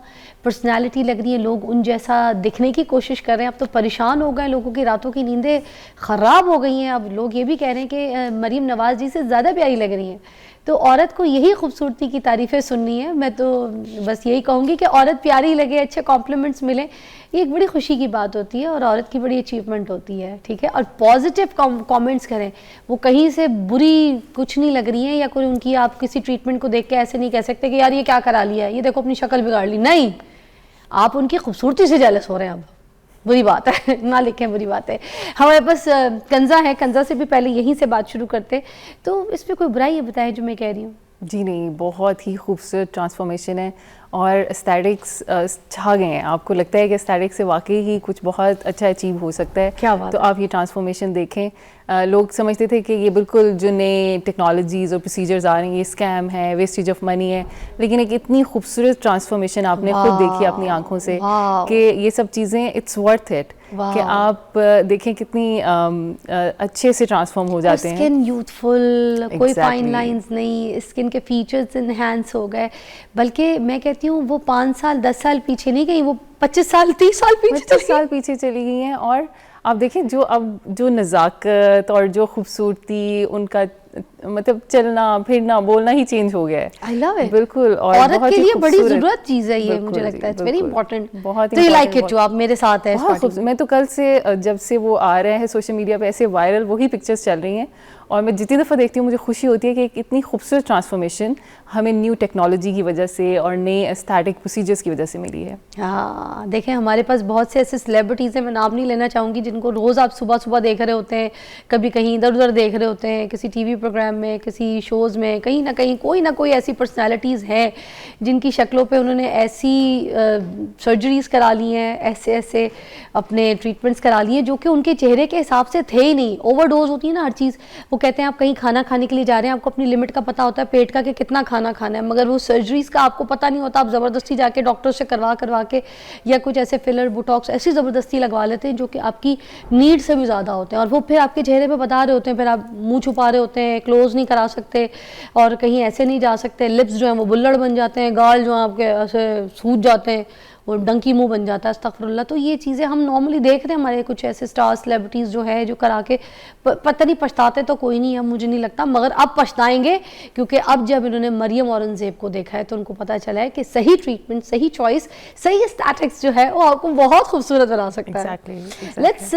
पर्सनालिटी लग रही है, लोग उन जैसा दिखने की कोशिश कर रहे हैं। अब तो परेशान हो गए, लोगों की रातों की नींदें ख़राब हो गई हैं। अब लोग ये भी कह रहे हैं कि मरीम नवाज़ जी से ज़्यादा प्यारी लग रही हैं। तो औरत को यही खूबसूरती की तारीफ़ें सुननी है। मैं तो बस यही कहूँगी कि औरत प्यारी लगे, अच्छे कॉम्प्लीमेंट्स मिलें, ये एक बड़ी खुशी की बात होती है और औरत की बड़ी अचीवमेंट होती है, ठीक है। और पॉजिटिव कमेंट्स करें, वो कहीं से बुरी कुछ नहीं लग रही हैं, या कोई उनकी आप किसी ट्रीटमेंट को देख के ऐसे नहीं कह सकते कि यार ये क्या करा लिया है, ये देखो अपनी शक्ल बिगाड़ ली। नहीं, आप उनकी खूबसूरती से जेलस हो रहे हैं। अब बुरी बात है ना लिखें, बुरी बात है। हमारे पास कंज़ा है, कंज़ा से भी पहले यहीं से बात शुरू करते, तो इस पर कोई बुराई है बताएं जो मैं कह रही हूँ? जी नहीं, बहुत ही खूबसूरत ट्रांसफॉर्मेशन है और एस्थेटिक्स छा गए हैं। आपको लगता है कि एस्थेटिक्स से वाकई ही कुछ बहुत अच्छा अचीव हो सकता है। क्या बात तो है। आप ये ट्रांसफॉर्मेशन देखें। लोग समझते थे कि ये बिल्कुल जो नए टेक्नोलॉजीज़ और प्रोसीजर्स आ रही हैं, ये स्कैम है, वेस्टेज ऑफ मनी है, लेकिन एक इतनी खूबसूरत ट्रांसफॉर्मेशन आपने खुद देखी अपनी आंखों से कि ये सब चीज़ें इट्स वर्थ इट, कि आप देखें कितनी अच्छे से ट्रांसफॉर्म हो जाते हैं। स्किन यूथफुल, कोई फाइन Exactly. लाइंस नहीं, स्किन के फीचर्स इन्हांस हो गए। बल्कि मैं कहती हूँ वो 5 साल 10 साल पीछे नहीं गई, वो 25 साल 30 साल पीछे 25 साल पीछे चली गई हैं। और आप देखें जो अब जो नज़ाकत और जो खूबसूरती, उनका मतलब चलना फिरना बोलना ही चेंज हो गया है। I love it. बिल्कुल, और औरत बहुत के ही लिए बड़ी खूबसूरत। ज़रूरत चीज़ है ये, बिल्कुल मुझे जी, लगता है इट्स वेरी बिल्कुल। इंपॉर्टेंट। बहुत तो यू लाइक इट important, जो आप मेरे साथ है इस बहुत पार्टी में। खूबसूरत। मैं तो कल से जब से वो आ रहे हैं सोशल मीडिया पे ऐसे वायरल वही पिक्चर्स चल रही हैं, और मैं जितनी दफ़ा देखती हूँ मुझे खुशी होती है कि एक इतनी खूबसूरत ट्रांसफॉर्मेशन हमें न्यू टेक्नोलॉजी की वजह से और नए एस्थेटिक प्रोसीजर्स की वजह से मिली है। हाँ, देखें हमारे पास बहुत से ऐसे सेलिब्रिटीज़ हैं, मैं नाम नहीं लेना चाहूँगी, जिनको रोज़ आप सुबह सुबह देख रहे होते हैं, कभी कहीं इधर उधर देख रहे होते हैं, किसी टीवी प्रोग्राम में, किसी शोज़ में, कहीं ना कहीं कोई ना कोई ऐसी पर्सनालिटीज़ हैं जिनकी शक्लों पे उन्होंने ऐसी सर्जरीज़ करा ली हैं, ऐसे ऐसे अपने ट्रीटमेंट्स करा लिए जो कि उनके चेहरे के हिसाब से थे ही नहीं। ओवरडोज होती है ना हर चीज़। वो कहते हैं आप कहीं खाना खाने के लिए जा रहे हैं, आपको अपनी लिमिट का पता होता है पेट का कि कितना खाना खाना है, मगर वो सर्जरीज़ का आपको पता नहीं होता। आप ज़बरदस्ती जाके डॉक्टर से करवा के या कुछ ऐसे फिलर बुटॉक्स ऐसी ज़बरदस्ती लगवा लेते हैं जो कि आपकी नीड से भी ज़्यादा होते हैं, और वो फिर आपके चेहरे पे बता रहे होते हैं, फिर आप मुंह छुपा रहे होते हैं, क्लोज नहीं करा सकते और कहीं ऐसे नहीं जा सकते। लिप्स जो हैं वो बुल्लड़ बन जाते हैं, गाल जो हैं आपके ऐसे सूज जाते हैं, वो डंकी मुंह बन जाता है, अस्तगफिरुल्लाह। तो ये चीज़ें हम नॉर्मली देख रहे हैं, हमारे कुछ ऐसे स्टार सेलिब्रिटीज़ जो है जो करा के पता नहीं पछताते तो कोई नहीं है, मुझे नहीं लगता, मगर अब पछताएंगे, क्योंकि अब जब इन्होंने मरियम औरंगज़ेब को देखा है तो उनको पता चला है कि सही ट्रीटमेंट, सही चॉइस, सही स्टैटिक्स जो है वो आपको बहुत खूबसूरत बना सकता है। Exactly. लेट्स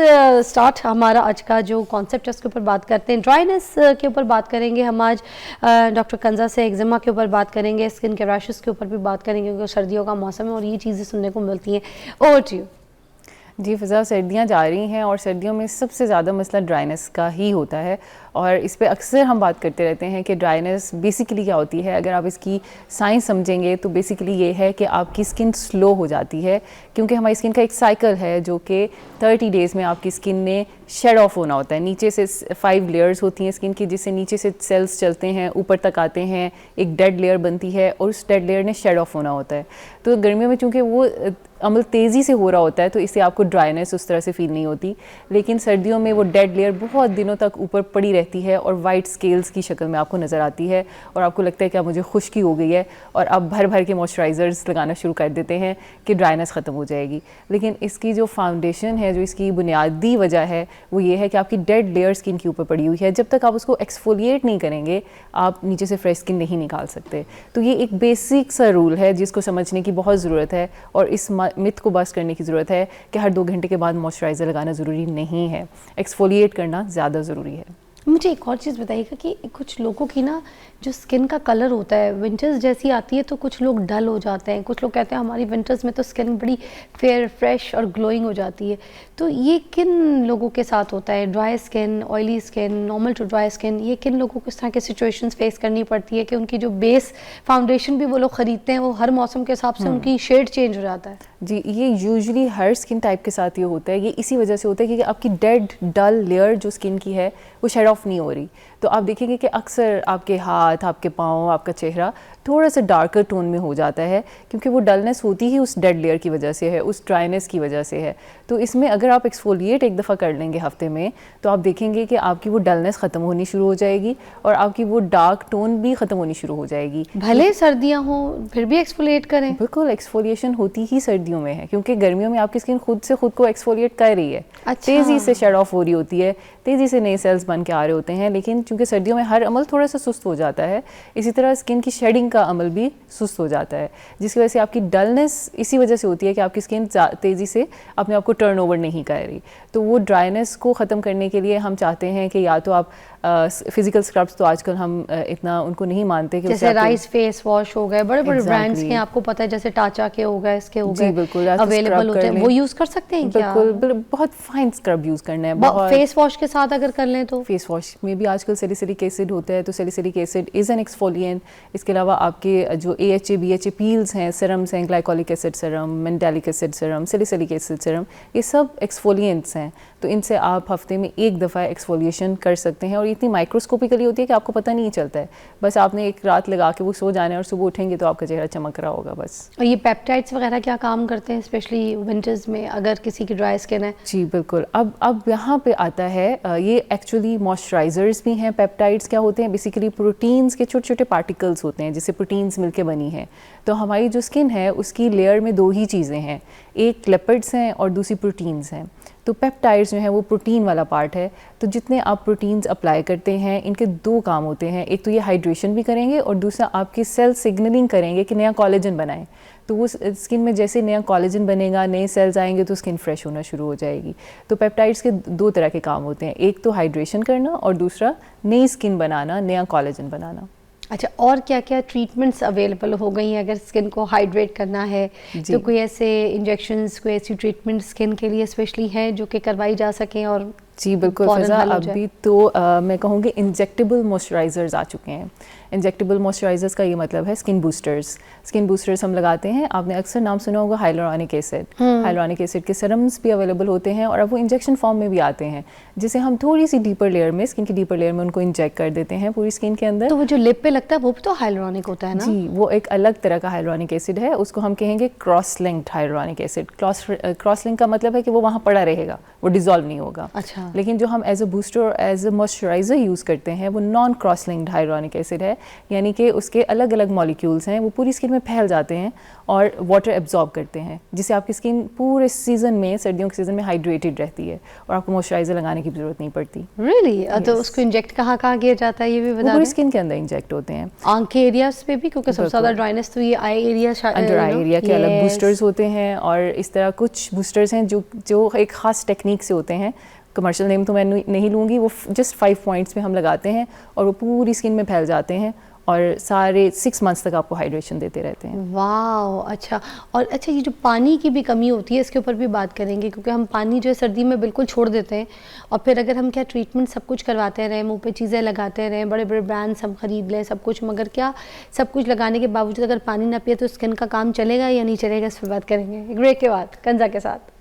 स्टार्ट हमारा आज का जो कॉन्सेप्ट है उसके ऊपर बात करते हैं। ड्राइनेस के ऊपर बात करेंगे हम आज, डॉक्टर कंज़ा से एक्जिमा के ऊपर बात करेंगे, स्किन के रैशेस के ऊपर भी बात करेंगे, क्योंकि सर्दियों का मौसम है और ये चीज़ें सुनने को मिलती हैं। Over to you. जी फ़िज़ा, सर्दियाँ जा रही हैं और सर्दियों में सबसे ज़्यादा मसला ड्राइनेस का ही होता है, और इस पे अक्सर हम बात करते रहते हैं कि ड्राइनेस बेसिकली क्या होती है। अगर आप इसकी साइंस समझेंगे तो बेसिकली ये है कि आपकी स्किन स्लो हो जाती है, क्योंकि हमारी स्किन का एक साइकिल है जो कि 30 डेज़ में आपकी स्किन ने शेड ऑफ होना होता है। नीचे से 5 लेयर्स होती हैं स्किन की, जिससे नीचे से सेल्स चलते हैं, ऊपर तक आते हैं, एक डेड लेयर बनती है और उस डेड लेयर ने शेड ऑफ होना होता है। तो गर्मियों में चूँकि वो अमल तेज़ी से हो रहा होता है तो इससे आपको ड्राइनेस उस तरह से फील नहीं होती, लेकिन सर्दियों में वो डेड लेयर बहुत दिनों तक ऊपर पड़ी रहती है और वाइट स्केल्स की शक्ल में आपको नज़र आती है, और आपको लगता है कि अब मुझे खुश्की हो गई है, और अब भर भर के मॉइस्चराइज़र्स लगाना शुरू कर देते हैं कि ड्राइनेस ख़त्म हो जाएगी। लेकिन इसकी जो फाउंडेशन है, जो इसकी बुनियादी वजह है, वो ये है कि आपकी डेड लेयर स्किन के ऊपर पड़ी हुई है। जब तक आप उसको एक्सफोलिएट नहीं करेंगे आप नीचे से फ्रेश स्किन नहीं निकाल सकते। तो ये एक बेसिक सा रूल है जिसको समझने की बहुत ज़रूरत है, और इस मिथ को बस्ट करने की ज़रूरत है कि हर 2 घंटे के बाद मॉइस्चराइज़र लगाना ज़रूरी नहीं है, एक्सफोलिएट करना ज़्यादा ज़रूरी है। मुझे एक और चीज़ बताइएगा कि कुछ लोगों की ना जो स्किन का कलर होता है विंटर्स जैसी आती है तो कुछ लोग डल हो जाते हैं, कुछ लोग कहते हैं हमारी विंटर्स में तो स्किन बड़ी फेयर फ्रेश और ग्लोइंग हो जाती है। तो ये किन लोगों के साथ होता है? Dry skin, oily skin, normal to dry skin, ये किन लोगों को इस तरह की सिचुएशंस फेस करनी पड़ती है कि उनकी जो बेस फाउंडेशन भी वो लोग ख़रीदते हैं वो हर मौसम के हिसाब से उनकी शेड चेंज हो जाता है? जी, ये यूजुअली हर स्किन टाइप के साथ ये होता है। ये इसी वजह से होता है कि आपकी डेड डल लेयर जो स्किन की है वो शेड ऑफ नहीं हो रही। तो आप देखेंगे कि अक्सर आपके हाथ, आपके पाँव, आपका चेहरा थोड़ा सा डार्कर टोन में हो जाता है, क्योंकि वो डलनेस होती ही उस डेड लेयर की वजह से है, उस ड्राइनेस की वजह से है। तो इसमें अगर आप एक्सफोलिएट एक दफ़ा कर लेंगे हफ्ते में, तो आप देखेंगे कि आपकी वो डलनेस ख़त्म होनी शुरू हो जाएगी और आपकी वो डार्क टोन भी ख़त्म होनी शुरू हो जाएगी। भले सर्दियाँ हों फिर भी एक्सफोलिएट करें? बिल्कुल, एक्सफोलिएशन होती ही सर्दियों में है, क्योंकि गर्मियों में आपकी स्किन खुद से खुद को एक्सफोलिएट कर रही है। अच्छा। तेज़ी से शेड ऑफ हो रही होती है, तेज़ी से नए सेल्स बन के आ रहे होते हैं, लेकिन चूंकि सर्दियों में हर अमल थोड़ा सा सुस्त हो जाता है, इसी तरह स्किन की शेडिंग का अमल भी सुस्त हो जाता है, जिसकी वजह से आपकी डलनेस इसी वजह से होती है कि आपकी स्किन तेज़ी से अपने आप को टर्नओवर नहीं कर रही। तो वो ड्राइनेस को ख़त्म करने के लिए हम चाहते हैं कि या तो आप फिजिकल स्क्रब्स तो आजकल हम इतना उनको नहीं मानते कि जैसे राइस फेस वॉश हो गए, बड़े बड़े ब्रांड्स के आपको पता है, जैसे टाचा के हो गए, इसके हो गए, बिल्कुल अवेलेबल होते हैं, वो यूज़ कर सकते हैं क्या? बिल्कुल, बहुत फाइन स्क्रब यूज़ करना है। बहुत फेस वॉश के साथ अगर कर लें तो? फेस वॉश में भी आजकल सैलिसिलिक एसिड होता है, तो salicylic acid is an exfoliant. इसके अलावा आपके जो AHA BHA पील्स हैं, सीरम्स हैं, glycolic acid serum, mandelic acid serum, salicylic acid serum, ये सब एक्सफोलिएंट्स हैं। तो इनसे आप हफ्ते में एक दफ़ा एक्सफोलिएशन कर सकते हैं, और इतनी माइक्रोस्कोपिकली होती है कि आपको पता नहीं चलता है। बस आपने एक रात लगा के वो सो जाना है और सुबह उठेंगे तो आपका चेहरा चमक रहा होगा बस। और ये पेप्टाइड्स वगैरह क्या काम करते हैं स्पेशली विंटर्स में अगर किसी की ड्राई स्किन है? जी बिल्कुल, अब यहाँ पे आता है ये एक्चुअली मॉइस्चराइजर्स भी हैं। पेप्टाइड्स क्या होते हैं? बेसिकली प्रोटीन्स के छोटे छोटे पार्टिकल्स होते हैं जिससे प्रोटीन्स मिलके बनी है। तो हमारी जो स्किन है उसकी लेयर में दो ही चीज़ें हैं, एक लिपिड्स हैं और दूसरी प्रोटीन्स हैं। तो पेप्टाइड्स जो है वो प्रोटीन वाला पार्ट है। तो जितने आप प्रोटीन्स अप्लाई करते हैं, इनके दो काम होते हैं, एक तो ये हाइड्रेशन भी करेंगे और दूसरा आपकी सेल सिग्नलिंग करेंगे कि नया कोलेजन बनाएं। तो वो स्किन में जैसे नया कोलेजन बनेगा, नए सेल्स आएंगे तो स्किन फ्रेश होना शुरू हो जाएगी। तो पेप्टाइड्स के दो तरह के काम होते हैं, एक तो हाइड्रेशन करना और दूसरा नई स्किन बनाना, नया कोलेजन बनाना। अच्छा, और क्या क्या ट्रीटमेंट्स अवेलेबल हो गई हैं अगर स्किन को हाइड्रेट करना है? तो कोई ऐसे इंजेक्शंस, कोई ऐसी ट्रीटमेंट स्किन के लिए स्पेशली हैं जो कि करवाई जा सकें? और जी बिल्कुल फ़िज़ा, अभी तो मैं कहूँगी इंजेक्टेबल मॉइस्चराइज़र्स आ चुके हैं। इंजेक्टेबल मॉइस्चराइज़र्स का ये मतलब है स्किन बूस्टर्स। स्किन बूस्टर्स हम लगाते हैं, आपने अक्सर नाम सुना होगा हाइलुरोनिक एसिड। हाइलुरोनिक एसिड के सीरम्स भी अवेलेबल होते हैं और अब वो इंजेक्शन फॉर्म में भी आते हैं, जिसे हम थोड़ी सी डीपर लेयर में, स्किन की डीपर लेयर में उनको इंजेक्ट कर देते हैं पूरी स्किन के अंदर। तो वो जो लिप पे लगता है वो भी तो हाइलुरोनिक होता है ना? जी, वो एक अलग तरह का हाइलुरोनिक एसिड है, उसको हम कहेंगे cross linked hyaluronic acid. Cross link का मतलब है कि वो वहाँ पड़ा रहेगा, वो डिजॉल्व नहीं होगा। अच्छा। लेकिन जो हम एज अ बूस्टर और एज अ मॉइस्चराइज़र यूज़ करते हैं वो non cross linked hyaluronic acid है, यानी कि उसके अलग अलग मॉलिक्यूल्स हैं, वो पूरी स्किन में फैल जाते हैं और वाटर एब्जॉर्ब करते हैं, जिससे आपकी स्किन पूरे सीज़न में, सर्दियों के सीज़न में हाइड्रेटेड रहती है और आपको मॉइस्चराइज़र लगाने की ज़रूरत नहीं पड़ती। रियली? तो उसको इंजेक्ट कहाँ कहाँ किया जाता है ये भी बता पूरी स्किन के अंदर इंजेक्ट होते हैं, आंख के एरियाज पे भी, क्योंकि सबसे ज़्यादा ड्राइनेस तो ये eye area, under eye area के अलग बूस्टर्स होते हैं, और इस तरह कुछ बूस्टर्स हैं जो एक ख़ास टेक्निक से होते हैं। कमर्शियल नेम तो मैं नहीं लूँगी, वो जस्ट 5 पॉइंट्स में हम लगाते हैं और वो पूरी स्किन में फैल जाते हैं और सारे 6 मंथ्स तक आपको हाइड्रेशन देते रहते हैं। वाह, अच्छा। और अच्छा, ये जो पानी की भी कमी होती है इसके ऊपर भी बात करेंगे, क्योंकि हम पानी जो है सर्दी में बिल्कुल छोड़ देते हैं और फिर अगर हम क्या ट्रीटमेंट सब कुछ करवाते रहें, मुंह पे चीज़ें लगाते रहें, बड़े बड़े ब्रांड्स हम खरीद लें सब कुछ, मगर क्या सब कुछ लगाने के बावजूद अगर पानी ना पिए तो स्किन का काम चलेगा या नहीं चलेगा, इस पर बात करेंगे एक ब्रेक के बाद कंजा के साथ।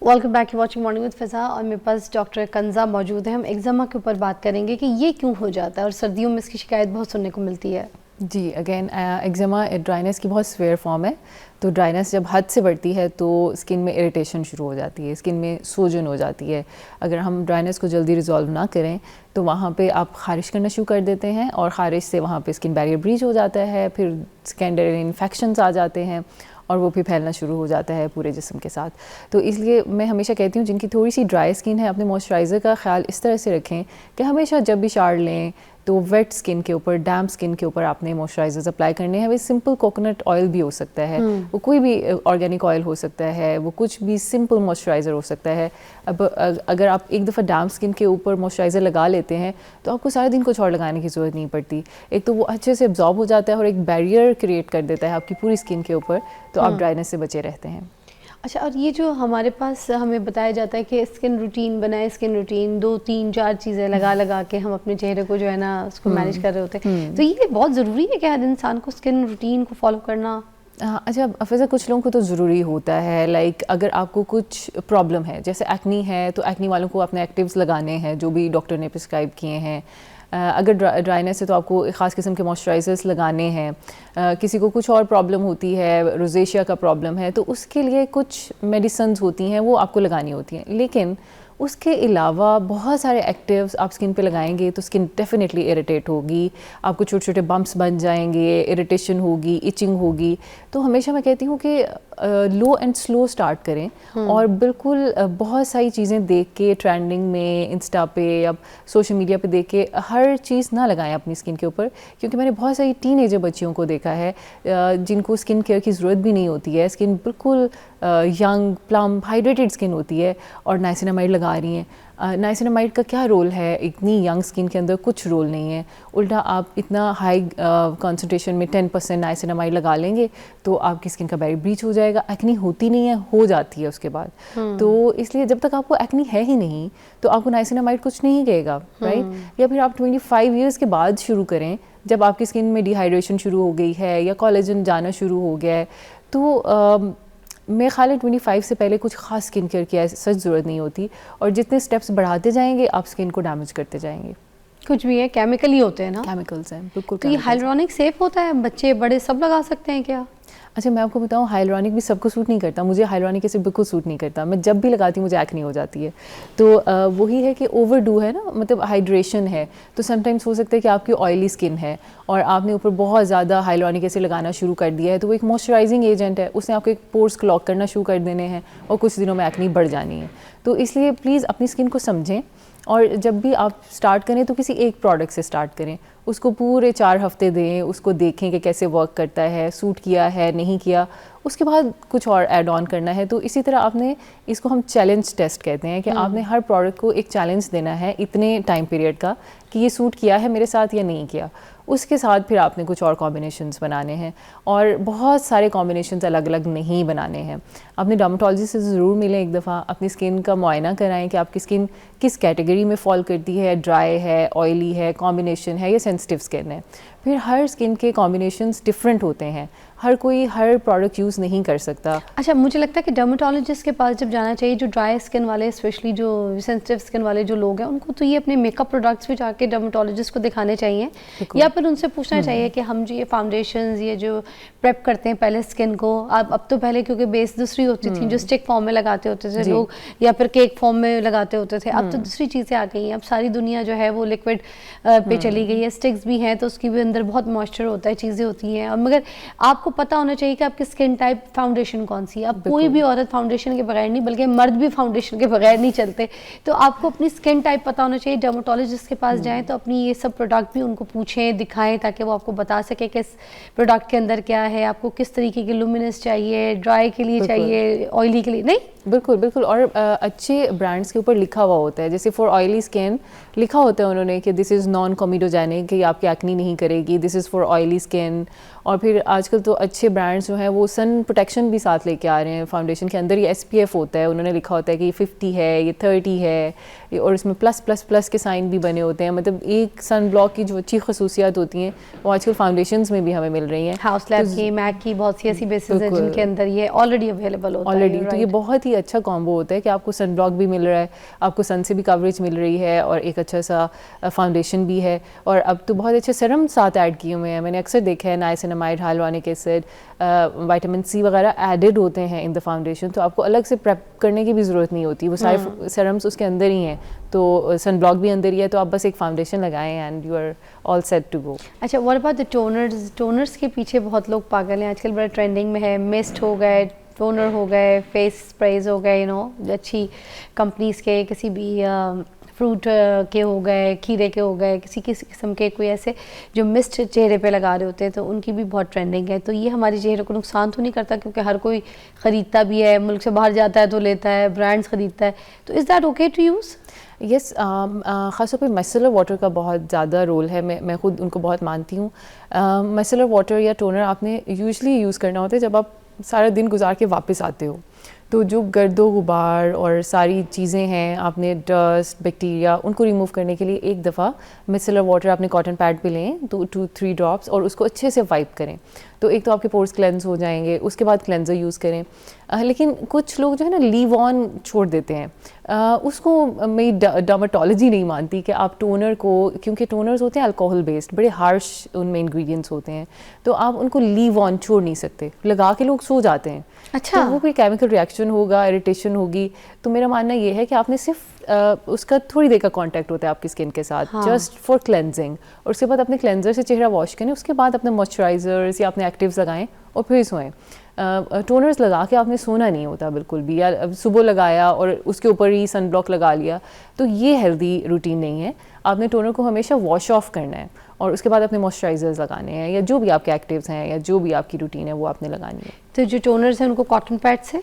Welcome back, you watching morning with Fiza और मेरे पास डॉक्टर कंजा मौजूद है। हम एक्ज़ामा के ऊपर बात करेंगे कि ये क्यों हो जाता है और सर्दियों में इसकी शिकायत बहुत सुनने को मिलती है। जी, अगेन एक्ज़ामा ड्राइनेस की बहुत सीवियर फॉर्म है। तो ड्राइनेस जब हद से बढ़ती है तो स्किन में इरिटेशन शुरू हो जाती है, स्किन में सूजन हो जाती है। अगर हम ड्राइनेस को जल्दी रिजॉल्व ना करें तो वहाँ पे आप ख़ारिश करना शुरू कर देते हैं और ख़ारिश से वहाँ पे स्किन बैरियर ब्रीच हो जाता है, फिर सेकेंडरी इन्फेक्शंस आ जाते हैं और वो भी फैलना शुरू हो जाता है पूरे जिस्म के साथ। तो इसलिए मैं हमेशा कहती हूँ जिनकी थोड़ी सी ड्राई स्किन है, अपने मॉइस्चराइज़र का ख्याल इस तरह से रखें कि हमेशा जब भी शावर लें तो वेट स्किन के ऊपर, डैम्प स्किन के ऊपर आपने मॉइस्चराइजर्स अप्लाई करने हैं। वो सिंपल कोकोनट ऑयल भी हो सकता है, वो कोई भी ऑर्गेनिक ऑयल हो सकता है, वो कुछ भी सिंपल मॉइस्चराइज़र हो सकता है। अब अगर आप एक दफ़ा डैम्प स्किन के ऊपर मॉइस्चराइज़र लगा लेते हैं तो आपको सारे दिन कुछ और लगाने की ज़रूरत नहीं पड़ती। एक तो वो अच्छे से एब्जॉर्ब हो जाता है और एक बैरियर क्रिएट कर देता है आपकी पूरी स्किन के ऊपर, तो आप ड्राइनेस से बचे रहते हैं। अच्छा, और ये जो हमारे पास हमें बताया जाता है कि स्किन रूटीन बनाए, स्किन रूटीन 2 3 4 चीज़ें लगा के हम अपने चेहरे को जो है ना उसको मैनेज कर रहे होते हैं, तो ये बहुत ज़रूरी है कि हर इंसान को स्किन रूटीन को फॉलो करना? अच्छा, वैसे कुछ लोगों को तो ज़रूरी होता है। लाइक अगर आपको कुछ प्रॉब्लम है, जैसे एक्नी है, तो एक्नी वालों को अपने एक्टिव्स लगाने हैं जो भी डॉक्टर ने प्रिस्क्राइब किए हैं। अगर ड्राइनेस है तो आपको एक ख़ास किस्म के मॉइस्चराइजर्स लगाने हैं। किसी को कुछ और प्रॉब्लम होती है, रोजेशिया का प्रॉब्लम है, तो उसके लिए कुछ मेडिसिन्स होती हैं वो आपको लगानी होती हैं। लेकिन उसके अलावा बहुत सारे एक्टिव्स आप स्किन पे लगाएंगे तो स्किन डेफिनेटली इरिटेट होगी, आपको छोटे छोटे बम्प्स बन जाएंगे, इरिटेशन होगी, इचिंग होगी। तो हमेशा मैं कहती हूँ कि लो एंड स्लो स्टार्ट करें और बिल्कुल बहुत सारी चीज़ें देख के ट्रेंडिंग में इंस्टा पे या सोशल मीडिया पे देख के हर चीज़ ना लगाएं अपनी स्किन के ऊपर, क्योंकि मैंने बहुत सारी टीनेजर बच्चियों को देखा है जिनको स्किन केयर की ज़रूरत भी नहीं होती है, स्किन बिल्कुल यंग प्लम हाइड्रेटेड स्किन होती है और नाइसिनामाइड लगा रही हैं। नाइसिनामाइड का क्या रोल है इतनी यंग स्किन के अंदर? कुछ रोल नहीं है। उल्टा आप इतना हाई कंसंट्रेशन में 10% नाइसिनामाइड लगा लेंगे तो आपकी स्किन का बैरियर ब्रीच हो जाएगा। एक्नी होती नहीं है, हो जाती है उसके बाद। तो इसलिए जब तक आपको एक्नी है ही नहीं तो आपको नाइसिनामाइड कुछ नहीं कहेगा, राइट? या फिर आप 25 ईयर्स के बाद शुरू करें, जब आपकी स्किन में डिहाइड्रेशन शुरू हो गई है या कोलेजन जाना शुरू हो गया है, तो मैं ख्याल है 25 से पहले कुछ खास स्किन केयर की सच ज़रूरत नहीं होती। और जितने स्टेप्स बढ़ाते जाएंगे आप स्किन को डैमेज करते जाएंगे। कुछ भी है, केमिकल ही होते हैं ना? केमिकल्स हैं, बिल्कुल। तो ये हाइलुरोनिक सेफ होता है? बच्चे बड़े सब लगा सकते हैं क्या? अच्छा, मैं आपको बताऊं, हाइलुरोनिक भी सबको सूट नहीं करता। मुझे हाइलुरोनिक एसिड बिल्कुल सूट नहीं करता। मैं जब भी लगाती हूँ मुझे एक्ने हो जाती है। तो वही है कि ओवरडू है ना, मतलब हाइड्रेशन है, तो समटाइम्स हो सकता है कि आपकी ऑयली स्किन है और आपने ऊपर बहुत ज़्यादा हाइलुरोनिक एसिड लगाना शुरू कर दिया है, तो वो एक मॉइस्चराइजिंग एजेंट है, उसने आपके पोर्स क्लॉग करना शुरू कर देने हैं और कुछ दिनों में एक्ने बढ़ जानी है। तो इसलिए प्लीज़ अपनी स्किन को समझें और जब भी आप स्टार्ट करें तो किसी एक प्रोडक्ट से स्टार्ट करें, उसको पूरे 4 हफ्ते दें, उसको देखें कि कैसे वर्क करता है, सूट किया है नहीं किया, उसके बाद कुछ और ऐड ऑन करना है। तो इसी तरह आपने, इसको हम चैलेंज टेस्ट कहते हैं कि आपने हर प्रोडक्ट को एक चैलेंज देना है इतने टाइम पीरियड का कि ये सूट किया है मेरे साथ या नहीं किया। उसके साथ फिर आपने कुछ और कॉम्बिनेशंस बनाने हैं और बहुत सारे कॉम्बिनेशंस अलग अलग नहीं बनाने हैं। अपने डर्मेटोलॉजिस्ट से ज़रूर मिलें एक दफ़ा, अपनी स्किन का मुआयना कराएं कि आपकी स्किन किस कैटेगरी में फॉल करती है, ड्राई है, ऑयली है, कॉम्बिनेशन है या सेंसिटिव स्किन है। फिर हर स्किन के कॉम्बिनेशंस डिफरेंट होते हैं, हर कोई हर प्रोडक्ट यूज़ नहीं कर सकता। अच्छा, मुझे लगता है कि डर्मेटोलॉजिस्ट के पास जब जाना चाहिए, जो ड्राई स्किन वाले, स्पेशली जो सेंसिटिव स्किन वाले जो लोग हैं, उनको तो ये अपने मेकअप प्रोडक्ट्स भी जाके डर्मेटोलॉजिस्ट को दिखाने चाहिए, या फिर उनसे पूछना चाहिए कि हम जो ये फाउंडेशंस, ये जो प्रेप करते हैं पहले स्किन को, अब तो पहले क्योंकि बेस दूसरी होती थी जो स्टिक फॉर्म में लगाते होते थे लोग, या फिर केक फॉर्म में लगाते होते थे, अब तो दूसरी चीज़ें आ गई हैं। अब सारी दुनिया जो है वो लिक्विड पे चली गई है, स्टिक्स भी हैं तो उसकी भी अंदर बहुत मॉइस्चर होता है, चीज़ें होती हैं। और मगर आपको पता होना चाहिए कि आपकी स्किन टाइप फाउंडेशन कौन सी है। अब कोई भी औरत फाउंडेशन के बगैर नहीं, बल्कि मर्द भी फाउंडेशन के बगैर नहीं चलते। तो आपको अपनी स्किन टाइप पता होना चाहिए। डर्मेटोलॉजिस्ट के पास जाएं तो अपनी ये सब प्रोडक्ट भी उनको पूछें, दिखाएं, ताकि वो आपको बता सके कि इस प्रोडक्ट के अंदर क्या है, आपको किस तरीके की लुमिनस चाहिए, ड्राई के लिए चाहिए, ऑयली के लिए नहीं। बिल्कुल बिल्कुल। और अच्छे ब्रांड्स के ऊपर लिखा हुआ होता है, जैसे फॉर ऑयली स्किन लिखा होता है उन्होंने कि दिस इज़ नॉन कॉमिडोजेनिक, कि आपकी एक्नी नहीं करेगी, this is for oily skin. और फिर आजकल तो अच्छे ब्रांड्स जो हैं वो सन प्रोटेक्शन भी साथ लेके आ रहे हैं। फाउंडेशन के अंदर ये SPF होता है, उन्होंने लिखा होता है कि ये 50 है, ये 30 है, और इसमें +++ के साइन भी बने होते हैं। मतलब एक सन ब्लॉक की जो अच्छी खसूसियात होती हैं वो आजकल फाउंडेशंस में भी हमें मिल रही हैं। हाउस लैब की, मैक की बहुत सी ऐसी बेसिस है जिनके अंदर ये ऑलरेडी अवेलेबल होता है ऑलरेडी। तो ये बहुत ही अच्छा कॉम्बो होता है कि आपको सन ब्लॉक भी मिल रहा है, आपको सन से भी कवरेज मिल रही है और एक अच्छा सा फाउंडेशन भी है। और अब तो बहुत अच्छे सीरम साथ ऐड किए हुए हैं, मैंने अक्सर देखा है, niacinamide, hyaluronic acid, vitamin C वगैरह एडेड होते हैं इन द फाउंडेशन। तो आपको अलग से प्रेप करने की भी ज़रूरत नहीं होती, वो सारे सीरम्स उसके अंदर ही हैं। तो सन ब्लॉक भी अंदर ही है, तो आप बस एक फाउंडेशन लगाएं and you are all set to go. अच्छा, what about the toners? Toners के पीछे बहुत लोग पागल हैं आजकल, बड़ा ट्रेंडिंग में है। मिस्ट हो गए, टोनर हो गए, फेस स्प्रेज हो गए, अच्छी कंपनीज के, किसी भी फ्रूट के हो गए, खीरे के हो गए, किसी किसी किस्म के कोई ऐसे जो मिस्ट चेहरे पे लगा रहे होते हैं, तो उनकी भी बहुत ट्रेंडिंग है। तो ये हमारे चेहरे को नुकसान तो नहीं करता, क्योंकि हर कोई ख़रीदता भी है, मुल्क से बाहर जाता है तो लेता है, ब्रांड्स ख़रीदता है। तो is that okay to use? Yes, ख़ासतौर पे मिसेलर वाटर का बहुत ज़्यादा रोल है। मैं खुद उनको बहुत मानती हूँ। मिसेलर वाटर या टोनर आपने यूजुअली यूज़ करना होता है जब आप सारा दिन गुजार के वापस आते हो, तो जो गर्दो गुबार और सारी चीज़ें हैं, आपने डस्ट, बैक्टीरिया, उनको रिमूव करने के लिए एक दफ़ा मिसेलर वाटर आपने कॉटन पैड पे लें, 2-3 ड्रॉप्स, और उसको अच्छे से वाइप करें। तो एक तो आपके पोर्स क्लेंस हो जाएंगे, उसके बाद क्लेंजर यूज़ करें। लेकिन कुछ लोग जो है ना लीव ऑन छोड़ देते हैं, उसको मेरी डर्मेटोलॉजी नहीं मानती कि आप टोनर को, क्योंकि टोनर्स होते हैं अल्कोहल बेस्ड, बड़े हार्श उनमें इंग्रेडिएंट्स होते हैं, तो आप उनको लीव ऑन छोड़ नहीं सकते। लगा के लोग सो जाते हैं, अच्छा, तो वो कोई केमिकल रिएक्शन होगा, इरिटेशन होगी। तो मेरा मानना ये है कि आपने सिर्फ उसका थोड़ी देर का कांटेक्ट होता है आपकी स्किन के साथ, जस्ट फॉर क्लेंजिंग, और उसके बाद अपने क्लेंजर से चेहरा वॉश करें, उसके बाद अपने मॉइस्चराइजर्स या अपने एक्टिव्स लगाएं और फिर सोएं। टोनर्स लगा के आपने सोना नहीं होता बिल्कुल भी, या सुबह लगाया और उसके ऊपर ही सन ब्लॉक लगा लिया, तो ये हेल्दी रूटीन नहीं है। आपने टोनर को हमेशा वॉश ऑफ करना है और उसके बाद अपने मॉइस्चराइजर्स लगाने हैं, या जो भी आपके एक्टिव्स हैं या जो भी आपकी रूटीन है वो आपने लगानी है। तो जो टोनर्स हैं उनको कॉटन पैड से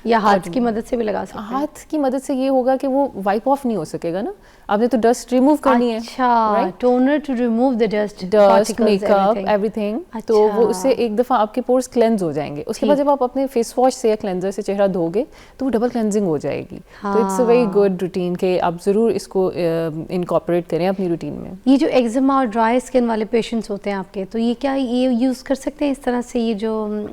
या हाथ की मदद से भी लगा सकते हैं? हाथ की मदद से ये होगा कि वो वाइप ऑफ नहीं हो सकेगा ना, आपने तो डस्ट रिमूव करनी है। अच्छा, toner to remove the dust, makeup, everything. तो वो उससे एक दफ़ा आपके पोर्स क्लेंज हो जाएंगे। उसके बाद जब आप अपने फेस वॉश से या क्लेंजर से चेहरा धोगे तो वो डबल क्लेंजिंग हो जाएगी। तो it's a very good routine के आप ज़रूर इसको इनकॉर्पोरेट करें अपनी रूटीन में। ये जो एक्जिमा और ड्राई स्किन वाले पेशेंट्स होते हैं आपके, तो ये क्या ये यूज़ कर सकते हैं इस तरह से? ये जो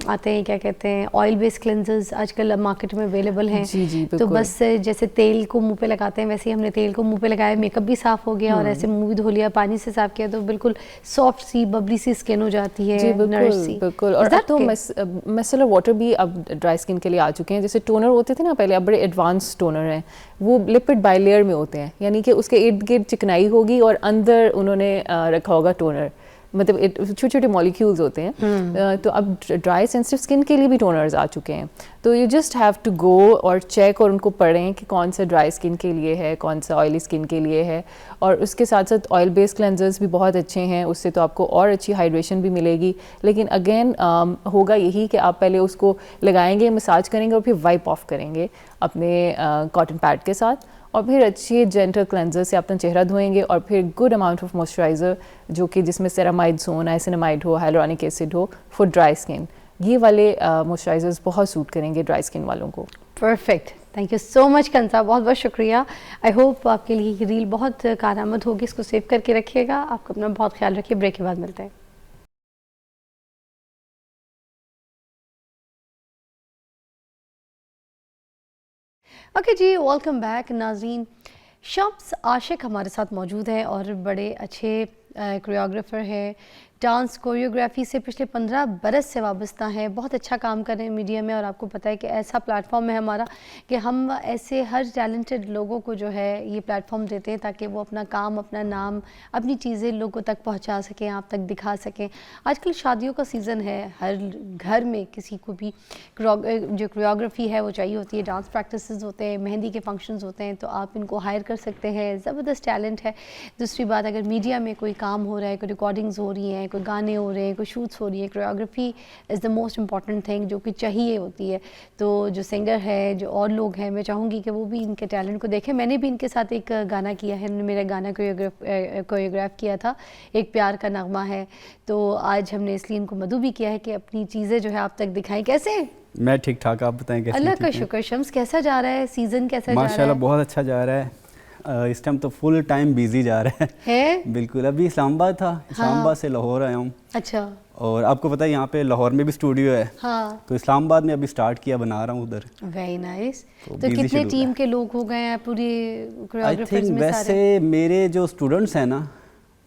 आते हैं, क्या कहते हैं, ऑयल बेस्ड क्लेंजर्स आजकल मार्केट में अवेलेबल हैं। जी, तो बस जैसे तेल को मुंह पे लगाते हैं वैसे ही हमने तेल को मुंह पे लगाया, मेकअप भी साफ हो गया और ऐसे मुंह भी धो लिया, पानी से साफ किया, तो बिल्कुल सॉफ्ट सी बबली सी स्किन हो जाती है। जी बिल्कुल। और अब तो मिसेलर वाटर भी अब ड्राई स्किन के लिए आ चुके हैं। जैसे टोनर होते थे ना पहले, अब बड़े एडवांस टोनर हैं, वो लिपिड बाइलेयर में होते हैं, यानी कि उसके इर्द गिर्द चिकनाई होगी और अंदर उन्होंने रखा होगा टोनर, मतलब छोटे छोटे मॉलिक्यूल्स होते हैं। तो अब ड्राई सेंसिटिव स्किन के लिए भी टोनर्स आ चुके हैं। तो you just have to go और चेक और उनको पढ़ें कि कौन सा ड्राई स्किन के लिए है, कौन सा ऑयली स्किन के लिए है। और उसके साथ साथ ऑयल बेस्ड क्लेंजर्स भी बहुत अच्छे हैं, उससे तो आपको और अच्छी हाइड्रेशन भी मिलेगी। लेकिन अगेन होगा यही कि आप पहले उसको लगाएंगे, मसाज करेंगे और फिर वाइप ऑफ करेंगे अपने कॉटन पैड के साथ, और फिर अच्छे जेंटल क्लेंजर से अपना चेहरा धोएंगे, और फिर गुड अमाउंट ऑफ मॉइस्चराइज़र जो कि जिसमें सेरामाइड्स हो, नाइसिनामाइड हो, हाइलोरॉनिक एसिड हो फॉर ड्राई स्किन। ये वाले मॉइस्चराइजर्स बहुत सूट करेंगे ड्राई स्किन वालों को। Perfect, thank you so much Kanza, बहुत बहुत शुक्रिया। आई होप आपके लिए ये रील बहुत कारआमद होगी, इसको सेव करके रखिएगा। आपको अपना बहुत ख्याल रखिए। ब्रेक के बाद मिलते हैं। ओके जी, वेलकम बैक नाज़रीन। शम्स आशिक हमारे साथ मौजूद हैं और बड़े अच्छे कोरियोग्राफर हैं, डांस कोरियोग्राफी से पिछले 15 बरस से वाबस्ता हैं, बहुत अच्छा काम कर रहे हैं मीडिया में। और आपको पता है कि ऐसा प्लेटफॉर्म है हमारा कि हम ऐसे हर टैलेंटेड लोगों को जो है ये प्लेटफॉर्म देते हैं ताकि वो अपना काम, अपना नाम, अपनी चीज़ें लोगों तक पहुंचा सकें, आप तक दिखा सकें। आजकल शादियों का सीज़न है, हर घर में किसी को भी जो कोरियोग्राफी है वो चाहिए होती है, डांस प्रैक्टिसेस होते हैं, मेहंदी के फंक्शंस होते हैं, तो आप इनको हायर कर सकते हैं। ज़बरदस्त टैलेंट है। दूसरी बात, अगर मीडिया में कोई काम हो रहा है, कोई रिकॉर्डिंग्स हो रही हैं, कोई गाने हो रहे हैं, कोई शूट्स हो रही हैं, choreography is the most important thing जो कि चाहिए होती है। तो जो सिंगर है, जो और लोग हैं, मैं चाहूँगी कि वो भी इनके टैलेंट को देखें। मैंने भी इनके साथ एक गाना किया है, मेरा गाना कोरियोग्राफ किया था, एक प्यार का नगमा है। तो आज हमने इसलिए इनको मधु भी किया है कि अपनी चीज़ें जो है आप तक दिखाएं। कैसे? मैं ठीक ठाक, आप बताएं कैसे? अल्लाह का शुक्र। शम्स कैसा जा रहा है, सीज़न कैसा जा रहा है? माशाल्लाह बहुत अच्छा जा रहा है। इस टाइम तो फुल टाइम बिजी जा रहा है। बिल्कुल। अभी इस्लामाबाद था, इस्लामाबाद से लाहौर आया हूँ। अच्छा। और आपको पता है यहाँ पे लाहौर में भी स्टूडियो है। हाँ। तो इस्लामाबाद में अभी स्टार्ट किया, बना रहा हूँ उधर। Very nice. तो कितने टीम के लोग हो गए हैं पूरी कोरियोग्राफर्स में? वैसे मेरे जो स्टूडेंट्स हैं ना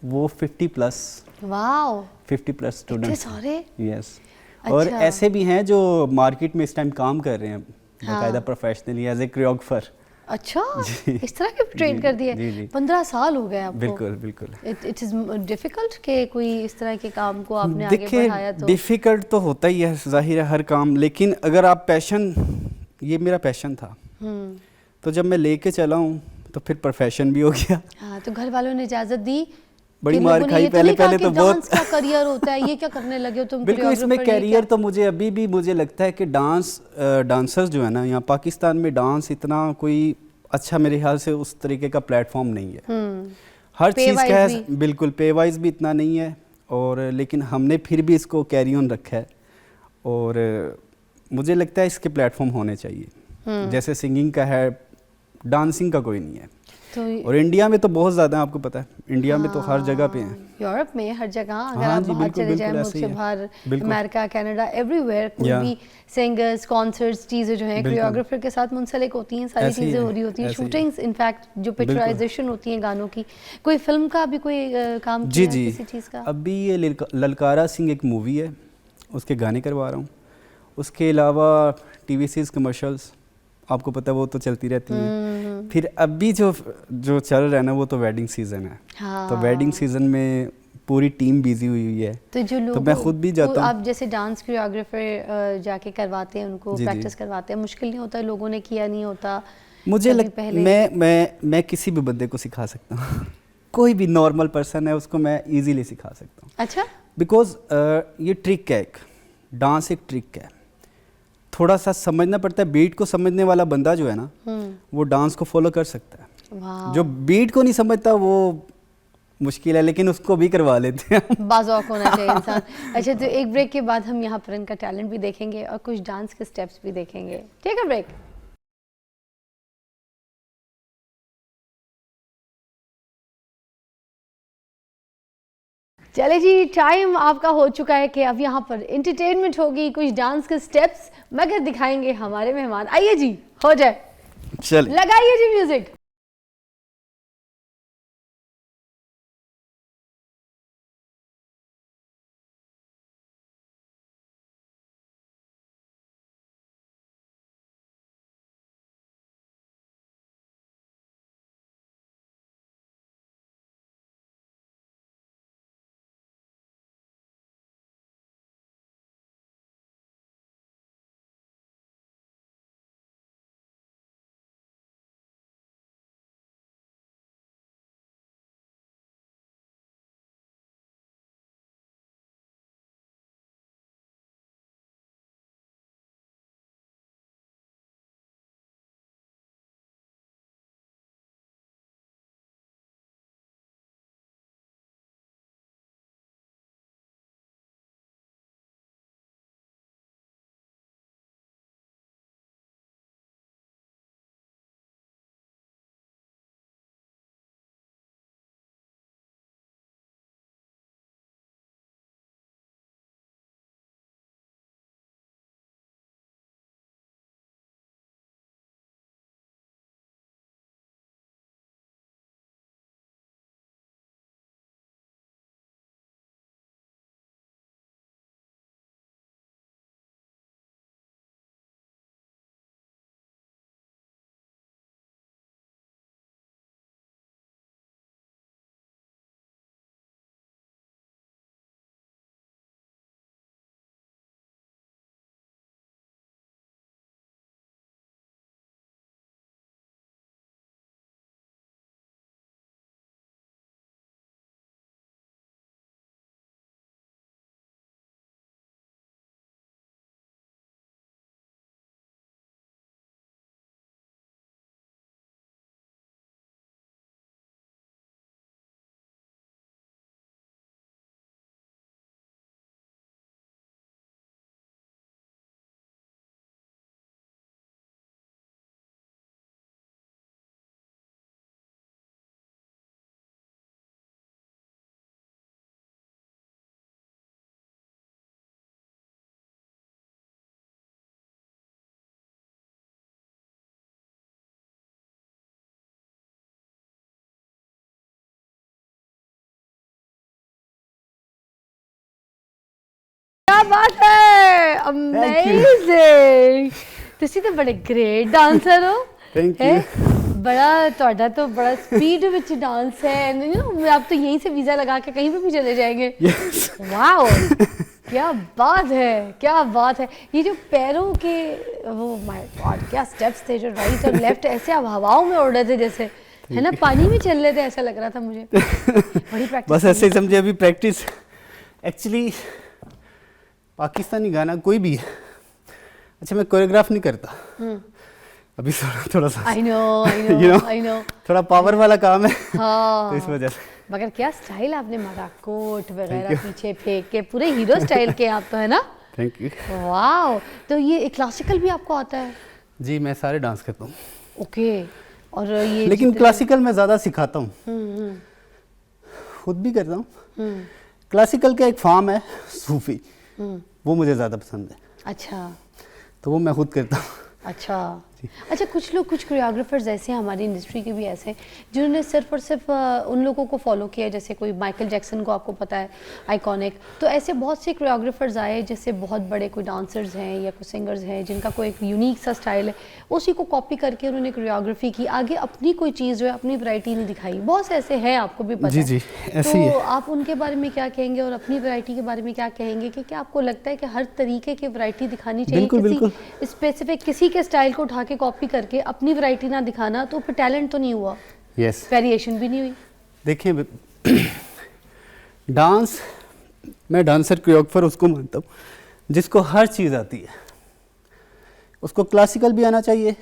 वो 50+। वाओ, 50+ स्टूडेंट्स सारे। यस। और ऐसे भी हैं जो मार्केट में इस टाइम काम कर रहे हैं बाकायदा प्रोफेशनली एज ए कोरियोग्राफर। अच्छा, इस तरह के ट्रेन कर दिए। 15 साल हो गए आपको? बिल्कुल बिल्कुल। इट इज डिफिकल्ट कि कोई इस तरह के काम को आपने आगे बढ़ाया तो? डिफिकल्ट तो होता ही है, जाहिर है हर काम, लेकिन अगर आप पैशन, ये मेरा पैशन था, तो जब मैं लेके चला हूँ तो फिर प्रोफेशन भी हो गया। हाँ, तो घर वालों ने इजाज़त दी? बड़ी कि मार लोगों ने खाई ये तो पहले नहीं कहा पहले कि तो बहुत डांस का करियर होता है, ये क्या करने लगे हो तुम? बिल्कुल, इसमें choreographer, ये करियर क्या? तो मुझे अभी भी मुझे लगता है कि डांसर्स जो है ना यहाँ पाकिस्तान में, डांस इतना कोई अच्छा मेरे ख्याल से उस तरीके का प्लेटफॉर्म नहीं है। हर Pay चीज़ wise का भी? है, बिल्कुल पे वाइज भी इतना नहीं है, और लेकिन हमने फिर भी इसको कैरी ऑन रखा है, और मुझे लगता है इसके प्लेटफॉर्म होने चाहिए। जैसे सिंगिंग का है, डांसिंग का कोई नहीं है। तो और इंडिया में तो बहुत ज़्यादा है, आपको पता है, इंडिया में तो हर जगह पे हैं। यूरोप में हर जगह, अगर हाँ आप जी, बाहर बिल्कुल, चले जाएं, बिल्कुल मुल्क ऐसे से ही है। बाहर, बिल्कुल। अमेरिका, कनाडा, एवरीवेयर, कोई या। भी सिंगर्स, कॉन्सर्ट्स, चीज़ें जो हैं बिल्कुल। कोरियोग्राफर के साथ मुंसलिक होती हैं, सारी ऐसे ही चीज़ें है, हो रही होती हैं, ऐसे ही है। शूटिंग्स, इनफैक्ट जो पिक्चराइजेशन होती हैं गानों की। कोई फिल्म का भी कोई काम जी किया जी, किसी चीज़ का? अभी ये ललकारा सिंह एक मूवी है, उसके गाने करवा रहा हूँ। उसके अलावा टीवी सीरीज कमर्शियल्स, आपको पता है वो तो चलती रहती हैं। फिर अभी जो चल रहा है ना, वो तो वेडिंग सीज़न है। हाँ। तो वेडिंग सीज़न में पूरी टीम बिजी हुई है, तो जो लोग, तो मैं खुद भी जाता हूँ। आप जैसे डांस कोरियोग्राफर जाके करवाते हैं, उनको जी, जी। प्रैक्टिस करवाते हैं, मुश्किल नहीं होता? लोगों ने किया नहीं होता? मुझे कभी लग पहले? मैं किसी भी बंदे को सिखा सकता हूँ कोई भी नॉर्मल पर्सन है उसको मैं इजीली सिखा सकता हूँ। अच्छा। बिकॉज ये ट्रिक है, एक डांस एक ट्रिक है, थोड़ा सा समझना पड़ता है। बीट को समझने वाला बंदा जो है ना, वो डांस को फॉलो कर सकता है। वाह। जो बीट को नहीं समझता वो मुश्किल है, लेकिन उसको भी करवा लेते हैं। बाज़ौक होना चाहिए इंसान। अच्छा, तो एक ब्रेक के बाद हम यहाँ पर इनका टैलेंट भी देखेंगे और कुछ डांस के स्टेप्स भी देखेंगे। ठीक है, ब्रेक। चले जी, टाइम आपका हो चुका है कि अब यहाँ पर एंटरटेनमेंट होगी, कुछ डांस के स्टेप्स मगर दिखाएंगे हमारे मेहमान। आइए जी, हो जाए, चलिए लगाइए जी म्यूजिक। क्या बात है, अमेजिंग। ਤੁਸੀਂ ਤਾਂ ਬੜੇ ਗ੍ਰੇਟ ਡਾਂਸਰ ਹੋ। थैंक है? यू। बड़ा ਤੁਹਾਡਾ तो बड़ा स्पीड विच डांस है, आप तो यहीं से वीज़ा लगा के कहीं पे भी चले जाएंगे। वाओ, क्या बात है, क्या बात है। ये जो पैरों के, वो माय गॉड, क्या स्टेप्स थे, जो राइट और लेफ्ट ऐसे आप हवाओं में उड़ रहे थे जैसे। है ना, पानी में चल रहे थे ऐसा लग रहा था मुझे। बड़ी प्रैक्टिस। बस ऐसे ही समझे, अभी प्रैक्टिस। एक्चुअली पाकिस्तानी गाना कोई भी है, अच्छा मैं कोरियोग्राफ नहीं करता अभी, थोड़ा सा I know You know? I know. थोड़ा पावर वाला काम है हाँ, तो इस वजह से। मगर क्या स्टाइल आपने मारा, कोट वगैरह पीछे फेंक के, पूरे हीरो स्टाइल के आप तो, है ना। थैंक यू वाह, तो ये क्लासिकल भी आपको आता है? जी, मैं सारे डांस करता हूँ, ओके। और ये लेकिन क्लासिकल मैं ज़्यादा सिखाता हूँ, हम्म, खुद भी करता हूँ। हम्म, क्लासिकल का एक फॉर्म है सूफी, हम्म, वो मुझे ज़्यादा पसंद है, अच्छा तो वो मैं खुद करता हूँ। अच्छा। अच्छा, कुछ लोग, कुछ कोरियोग्राफर्स ऐसे हैं हमारी इंडस्ट्री के भी ऐसे हैं जिन्होंने सिर्फ और सिर्फ उन लोगों को फॉलो किया, जैसे कोई माइकल जैक्सन को आपको पता है, आइकॉनिक। तो ऐसे बहुत से कोरियोग्राफर्स आए जैसे बहुत बड़े कोई डांसर्स हैं या कोई सिंगर्स हैं जिनका कोई एक यूनिक सा स्टाइल है, उसी को कॉपी करके उन्होंने कोरियोग्राफी की, आगे अपनी कोई चीज़ जो है, अपनी वैरायटी नहीं दिखाई। बहुत से ऐसे हैं, आपको भी पता जी है। जी, ऐसे ही तो है। आप उनके बारे में क्या कहेंगे और अपनी वैरायटी के बारे में क्या कहेंगे कि क्या आपको लगता है कि हर तरीके की वैरायटी दिखानी चाहिए? बिल्कुल, बिल्कुल। स्पेसिफिक किसी के स्टाइल को उठा के कॉपी करके अपनी वैरायटी ना दिखाना, तो फिर टैलेंट तो नहीं हुआ, यस, वेरिएशन भी नहीं हुई। देखिए डांस, मैं डांसर कोरियोग्राफर उसको मानता हूँ जिसको हर चीज़ आती है। उसको क्लासिकल भी आना चाहिए,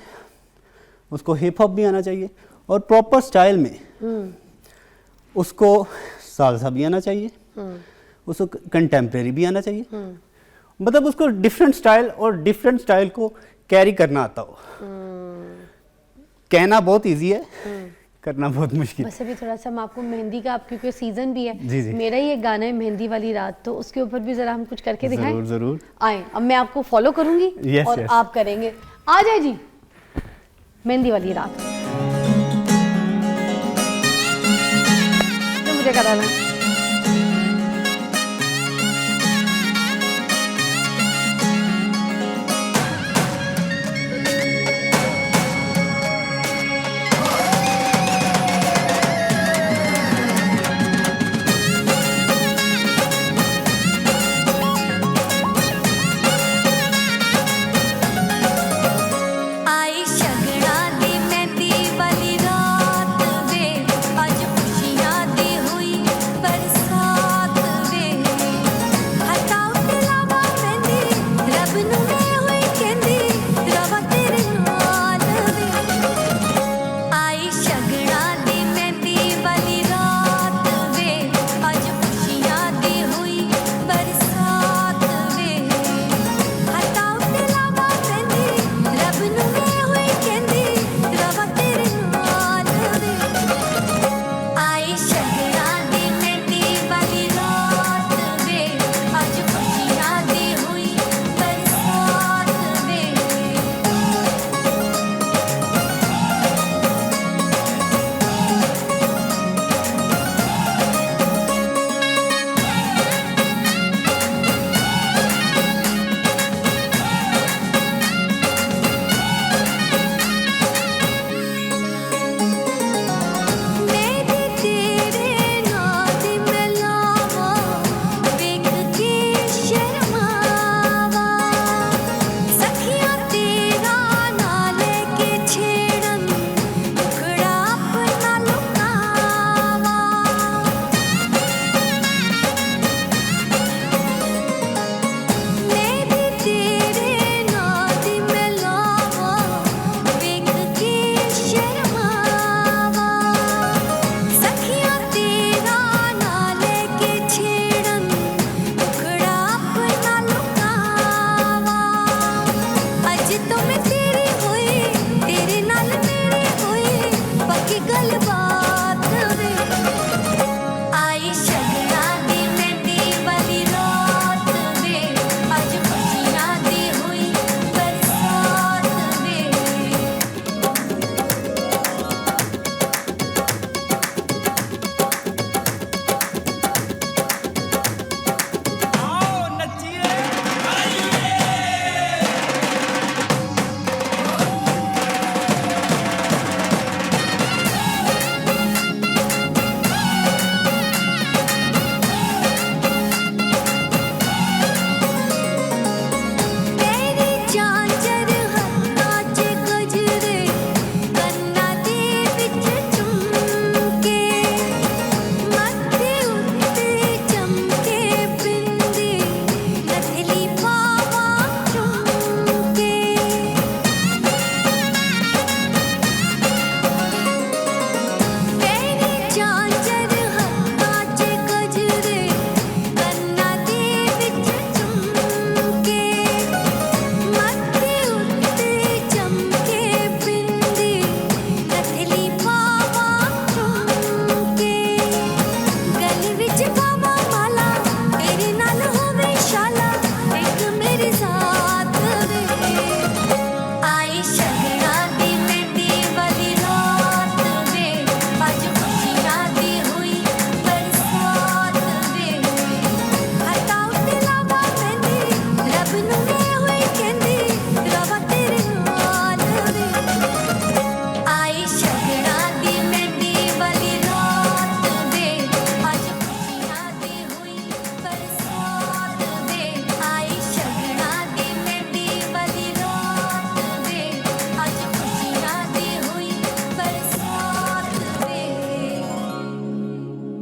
उसको हिप हॉप भी आना चाहिए, और प्रॉपर स्टाइल में उसको सालसा भी आना चाहिए, उसको कंटेम्प्रेरी भी आना चाहिए, मतलब उसको डिफरेंट स्टाइल और डिफरेंट स्टाइल को कैरी करना आता हो। कहना बहुत इजी है, करना बहुत मुश्किल। बस अभी थोड़ा सा हम आपको मेहंदी का, आप क्योंकि सीजन भी है, जी जी, मेरा ही एक गाना है मेहंदी वाली रात, तो उसके ऊपर भी जरा हम कुछ करके दिखाएं। जरूर जरूर। आए, अब मैं आपको फॉलो करूंगी Yes, और yes. आप करेंगे। आ जाए जी, मेहंदी वाली रात। तो मुझे कराना है।